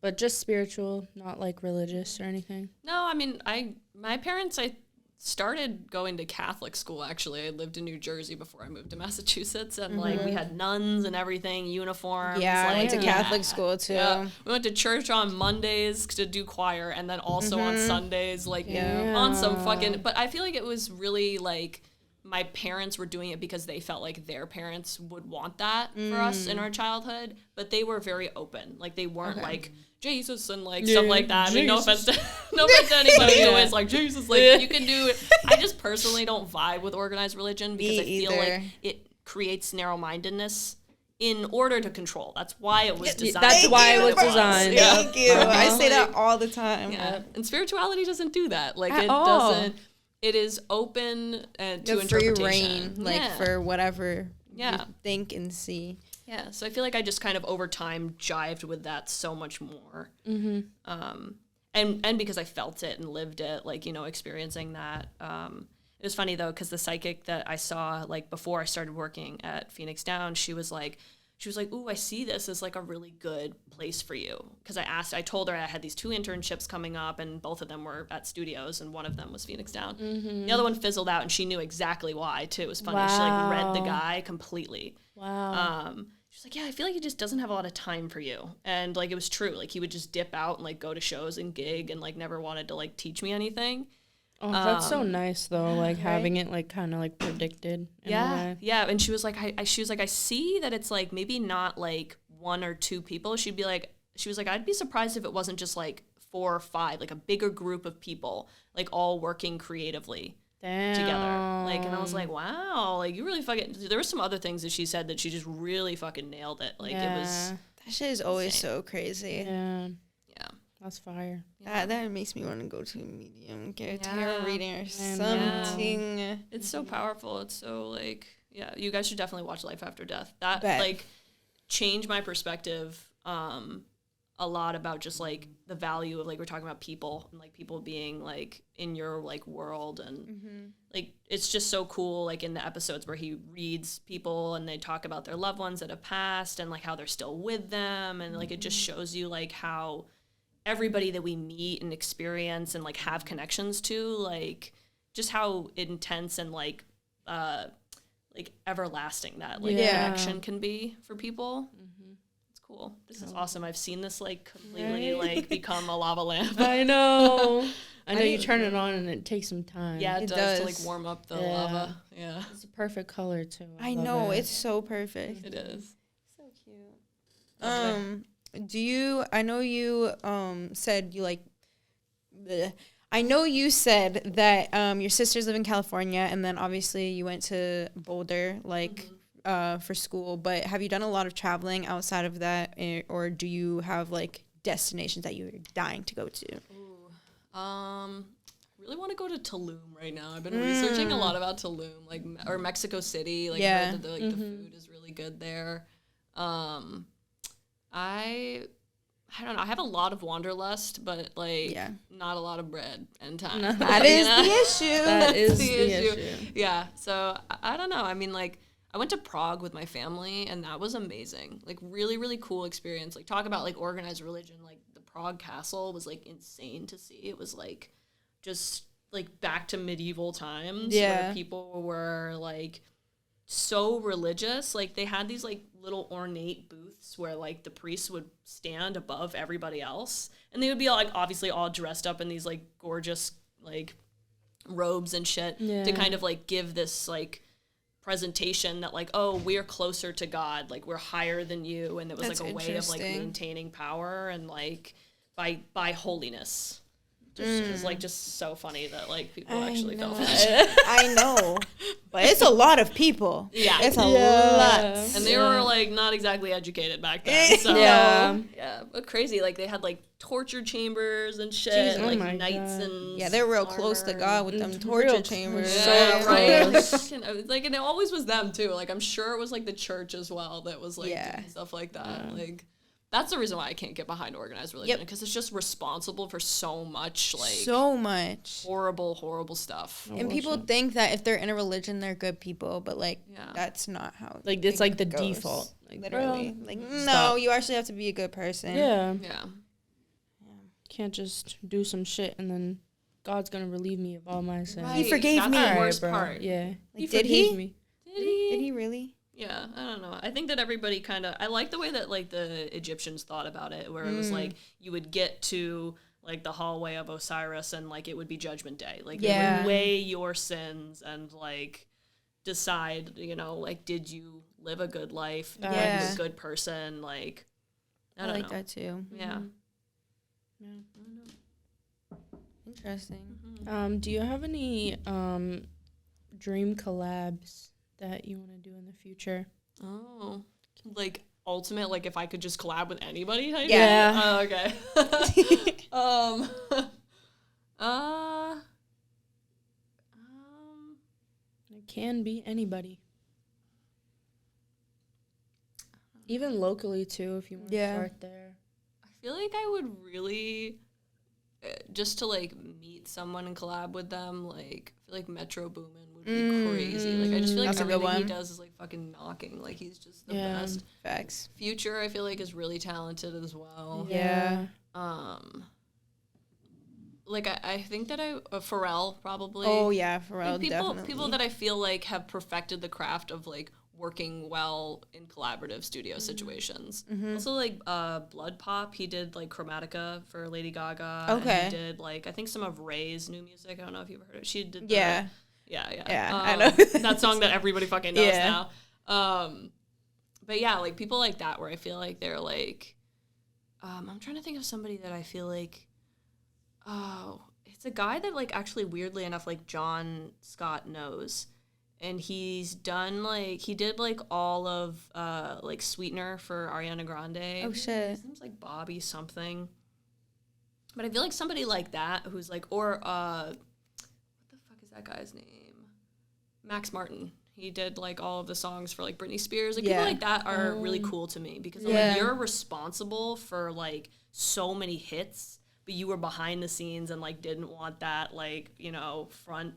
But just spiritual, not like religious or anything. No, I mean, my parents, I started going to Catholic school, actually. I lived in New Jersey before I moved to Massachusetts, and, like, we had nuns and everything, uniforms. Yeah, I like, went to Catholic school too. Yeah. We went to church on Mondays to do choir, and then also on Sundays, like, on some fucking... But I feel like it was really, like... My parents were doing it because they felt like their parents would want that for us in our childhood, but they were very open. Like they weren't like Jesus and like stuff like that. I mean, no offense to anybody who is like Jesus. Like you can do it. I just personally don't vibe with organized religion because I feel like it creates narrow-mindedness in order to control. That's why it was designed. That's why it was for us. designed. Yeah. Thank you. I say that all the time. Yeah. And spirituality doesn't do that. Like At it all. doesn't. It is open to The free interpretation. reign, like for whatever you Yeah. think and see. Yeah, so I feel like I just kind of over time jived with that so much more. Mm-hmm. And because I felt it and lived it, like, you know, experiencing that. It was funny, though, because the psychic that I saw, like, before I started working at Phoenix Down, she was like, ooh, I see this as, like, a really good place for you. Because I told her I had these 2 internships coming up, and both of them were at studios, and one of them was Phoenix Down. The other one fizzled out, and she knew exactly why, too. It was funny. She, like, read the guy completely. Wow. She was like, yeah, I feel like he just doesn't have a lot of time for you. And, like, it was true. Like, he would just dip out and, like, go to shows and gig and, like, never wanted to, like, teach me anything. Oh, that's so nice though, like having it like kind of like predicted. In a way. Yeah. And she was like, I see that it's like maybe not like 1 or 2 people. She was like, I'd be surprised if it wasn't just like 4 or 5, like a bigger group of people, like all working creatively together. Like, and I was like, wow, like you really fucking. There were some other things that she said that she just really fucking nailed it. Like it was. That shit is always so crazy. Yeah, Yeah. that's fire. That makes me want to go to a medium, get a tarot Yeah. reading or Yeah. something. It's so powerful. It's so like, yeah, you guys should definitely watch Life After Death. That Bet. like changed my perspective a lot about just like the value of like we're talking about people and like people being like in your like world and like it's just so cool like in the episodes where he reads people and they talk about their loved ones that have passed and like how they're still with them and like it just shows you like how everybody that we meet and experience and like have connections to like just how intense and like everlasting that like Yeah. connection can be for people. It's cool. This is awesome. I've seen this like completely like become a lava lamp. I know. I know you turn it on and it takes some time. Yeah, It it does, does. to like warm up the Yeah. lava. Yeah, It's a perfect color too. I love know, it. it's so perfect. it is. Do you, I know you said you like, I know you said that your sisters live in California and then obviously you went to Boulder like for school, but have you done a lot of traveling outside of that or do you have like destinations that you're dying to go to? I really want to go to Tulum right now. I've been researching a lot about Tulum, like or Mexico City. Like, Yeah. I heard that the food is really good there. I don't know. I have a lot of wanderlust, but like Yeah. not a lot of bread and time. That is the issue. That is the the issue. issue. Yeah. So I don't know. I mean, like I went to Prague with my family, and that was amazing. Like really, really cool experience. Like talk about like organized religion. Like the Prague Castle was like insane to see. It was like just like back to medieval times Yeah. where people were like so religious. Like they had these like little ornate booths where like the priests would stand above everybody else, and they would be like obviously all dressed up in these like gorgeous like robes and shit to kind of like give this like presentation that like, oh, we're closer to God, like we're higher than you, and it was That's like a way of like interesting. maintaining power and like by holiness. Just like just so funny that like people actually fell for that. I know, but it's a lot of people. Yeah. It's a lot. And they were like not exactly educated back then. So Yeah. but crazy. Like they had like torture chambers and shit, Jesus. and, Oh like my knights God. and Yeah, they're real close to armor God with them It's torture real chambers. close. Yeah, So right. close. Like, and it always was them too. Like, I'm sure it was like the church as well that was like Yeah. doing stuff like that. Like, that's the reason why I can't get behind organized religion, Yep. because it's just responsible for so much like So much. horrible stuff. And people think that if they're in a religion, they're good people, but like Yeah. that's not how. Like, it's like the goes. default. Like, Literally, bro, like no, stop. you actually have to be a good person. Yeah. Yeah. Can't just do some shit and then God's gonna relieve me of all my sins. Right. forgave That's me. the Alright, worst bro. part. Yeah. Like, did he? forgave me. Did he really? Yeah, I don't know. I think that everybody kind of, I like the way that like the Egyptians thought about it, where it was like you would get to like the hallway of Osiris and like it would be Judgment Day. Like they Yeah. would weigh your sins and like decide, you know, like did you live a good life? Are you Yeah. a good person? Like, I I don't like know. that too. Yeah. Interesting. Do you have any dream collabs that you want to do in the future? Oh, like ultimate, like if I could just collab with anybody type Yeah. thing? Oh, okay. It can be anybody. Even locally too, if you want to Yeah. start there. I feel like I would really just to like meet someone and collab with them. Like I feel like Metro Boomin would be crazy. Like I just feel like That's a good everything he one. does is like fucking knocking. Like he's just the Yeah. best. Facts. Future, I feel like is really talented as well. Yeah. Like I think that Pharrell probably. Oh yeah, Pharrell Like, definitely. people that I feel like have perfected the craft of like working well in collaborative studio situations. Also like Blood Pop, he did like Chromatica for Lady Gaga. Okay. And he did like I think some of Ray's new music. I don't know if you've heard it. She did Yeah. Yeah, I know. that song that everybody fucking knows Yeah. now. But yeah, like people like that where I feel like they're like I'm trying to think of somebody that I feel like it's a guy that like actually weirdly enough like John Scott knows. And he's done like he did like all of like Sweetener for Ariana Grande. Oh shit. His name's like Bobby something. But I feel like somebody like that who's like what the fuck is that guy's name? Max Martin. He did like all of the songs for like Britney Spears. Like Yeah. people like that are really cool to me because I'm Yeah. like you're responsible for like so many hits, but you were behind the scenes and like didn't want that like, you know, front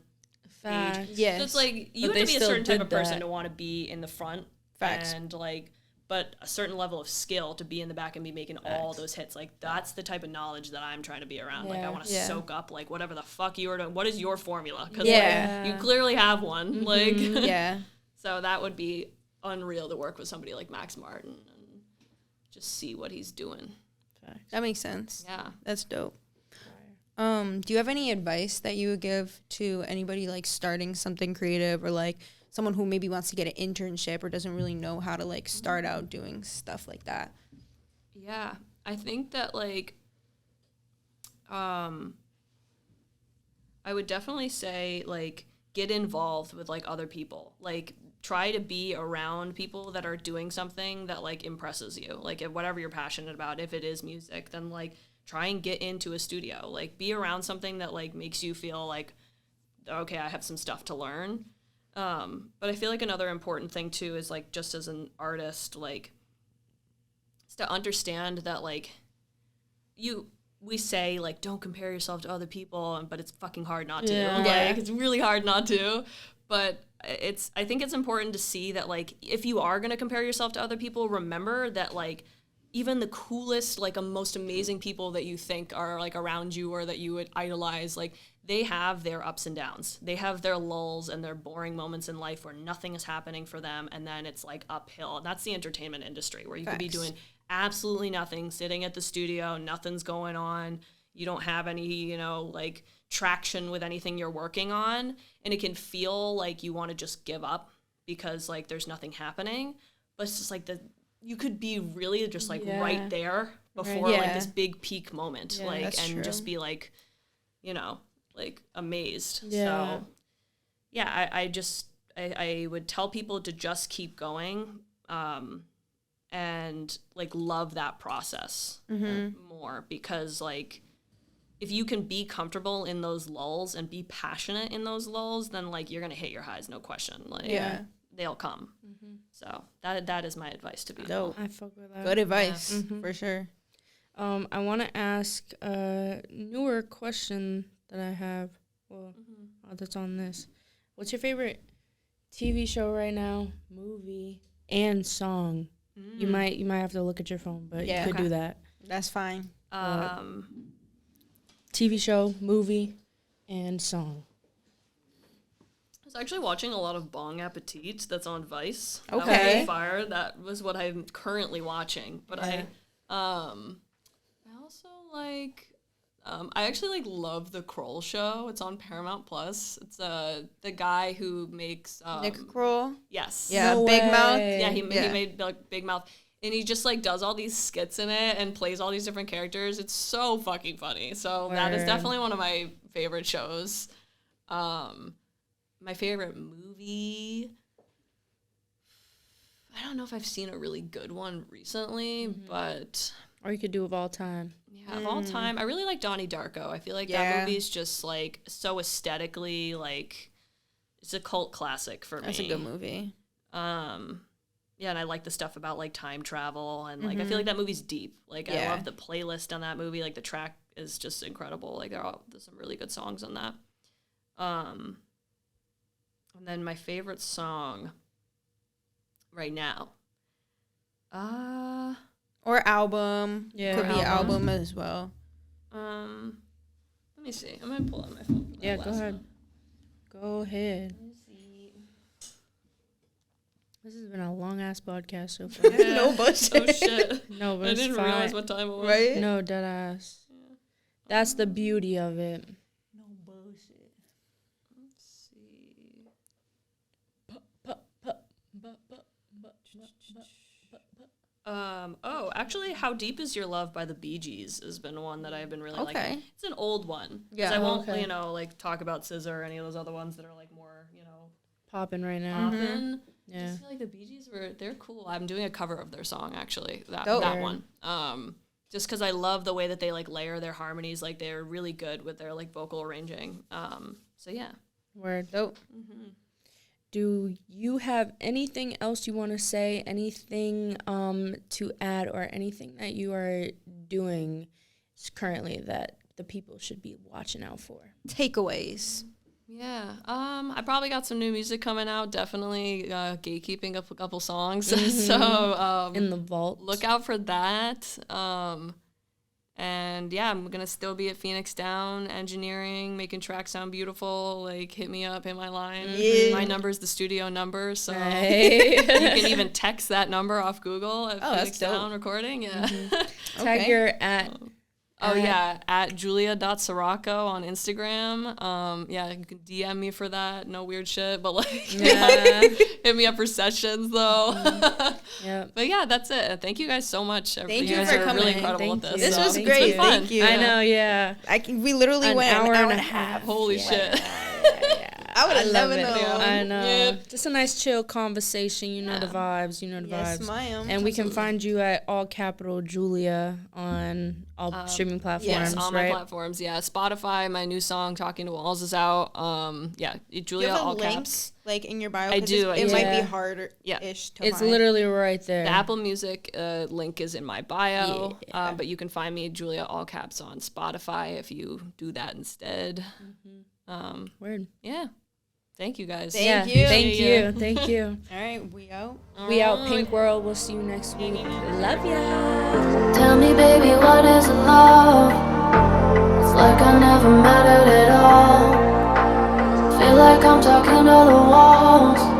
Facts. Yes. so it's like you But have to they be a still certain type did of person that. to want to be in the front. Facts. And like but a certain level of skill to be in the back and be making all those hits. Like that's the type of knowledge that I'm trying to be around. Like I Yeah. want to Yeah. soak up like whatever the fuck you are doing. What is your formula? Because Yeah. like, you clearly have one. Like Yeah. so that would be unreal to work with somebody like Max Martin and just see what he's doing. That makes sense. Yeah. That's dope. Do you have any advice that you would give to anybody like starting something creative or like someone who maybe wants to get an internship or doesn't really know how to like start out doing stuff like that? Yeah, I think that like I would definitely say like get involved with like other people. Like try to be around people that are doing something that like impresses you. Like if whatever you're passionate about, if it is music, then like try and get into a studio. Like be around something that like makes you feel like okay, I have some stuff to learn. But I feel like another important thing too is like just as an artist, like is to understand that like we say like don't compare yourself to other people, but it's fucking hard not to. Yeah. Like it's really hard not to. But I think it's important to see that like if you are gonna compare yourself to other people, remember that like even the coolest, like most amazing people that you think are like around you or that you would idolize, like they have their ups and downs. They have their lulls and their boring moments in life where nothing is happening for them, and then it's like uphill. That's the entertainment industry where you could be Facts. doing absolutely nothing, sitting at the studio, nothing's going on, you don't have any, you know, like traction with anything you're working on, and it can feel like you want to just give up because like there's nothing happening. But it's just like you could be really just like right there before like this big peak moment, like, and just be like, you know, like amazed. So yeah, I would tell people to just keep going, and like love that process more, because like if you can be comfortable in those lulls and be passionate in those lulls, then like you're gonna hit your highs, no question. Like they'll come. So that is my advice to people. I fuck with that. Good advice for sure. I want to ask a newer question that I have. Well, that's on this. What's your favorite TV show right now, movie, and song? You might have to look at your phone, but you could do that. That's fine. TV show, movie, and song. I was actually watching a lot of Bong Appetit that's on Vice. Okay. That was fire. That was what I'm currently watching. But I also like, I actually like love The Kroll Show. It's on Paramount Plus. It's the guy who makes Nick Kroll. Yes. Yeah, No Big way. Mouth. Yeah, he made like Big Mouth. And he just like does all these skits in it and plays all these different characters. It's so fucking funny. So that is definitely one of my favorite shows. My favorite movie, I don't know if I've seen a really good one recently, but Or you could do of all time. yeah, of all time, I really like Donnie Darko. I feel like that movie is just like so aesthetically like it's a cult classic for me. That's a good movie. Yeah, and I like the stuff about like time travel, and like I feel like that movie's deep. Like I love the playlist on that movie. Like the track is just incredible. Like there's some really good songs on that. And then my favorite song right now. Or album. Yeah, Could be album as well. Let me see. I'm gonna pull out my phone. Yeah, go ahead. Go ahead. This has been a long ass podcast so far. No bullshit. Oh shit! No, but I it's didn't fine. realize what time it was. Right? No, dead ass. That's the beauty of it. No bullshit. Let's see. Actually, "How Deep Is Your Love" by the Bee Gees has been one that I've been really liking. It's an old one. 'Cause Yeah. I won't, like talk about SZA or any of those other ones that are like more, Popping right now. poppin'. Yeah. I just feel like the Bee Gees they're cool. I'm doing a cover of their song actually. That Dope. one. Just because I love the way that they like layer their harmonies. Like they're really good with their like vocal arranging. So yeah. Word. Dope. Do you have anything else you want to say? Anything to add, or anything that you are doing currently that the people should be watching out for? Takeaways. Yeah. I probably got some new music coming out. Definitely gatekeeping up a couple songs. So In the vault. look out for that. And yeah, I'm gonna still be at Phoenix Down Engineering, making tracks sound beautiful. Like hit me up, hit my line. Yeah. My number's the studio number, so Hey. you can even text that number off Google at Phoenix that's dope. Down Recording. Yeah. Tag your at. Oh yeah, at Julia.Sarocco on Instagram. Yeah, you can DM me for that. No weird shit, but like hit me up for sessions though. Yep. But yeah, that's it. Thank you guys so much. Thank you you guys for are coming. really incredible Thank with you. this. This was Thank great. you. Thank you. I know, yeah. We literally went an hour and a half. Holy shit. I would have never it. known. I know. Yep. Just a nice chill conversation. You know the vibes. You know the Yes, vibes. ma'am. And we can find you at all capital Julia on all streaming platforms, Yes, on my right? platforms. Yeah, Spotify. My new song "Talking to Walls" is out. Yeah, Do Julia you have all a link, caps. like in your bio? I 'Cause do, It might yeah. be harder. Yeah. Ish to It's find. literally right there. The Apple Music link is in my bio. Yeah. But you can find me Julia all caps on Spotify if you do that instead. Word. Yeah. Thank you guys. Thank you. Thank Yeah. you. Thank you. All right, we out. We out, Pink World. We'll see you next week. Love ya. Tell me, baby, what is love? It's like I never mattered at all. Feel like I'm talking to the walls.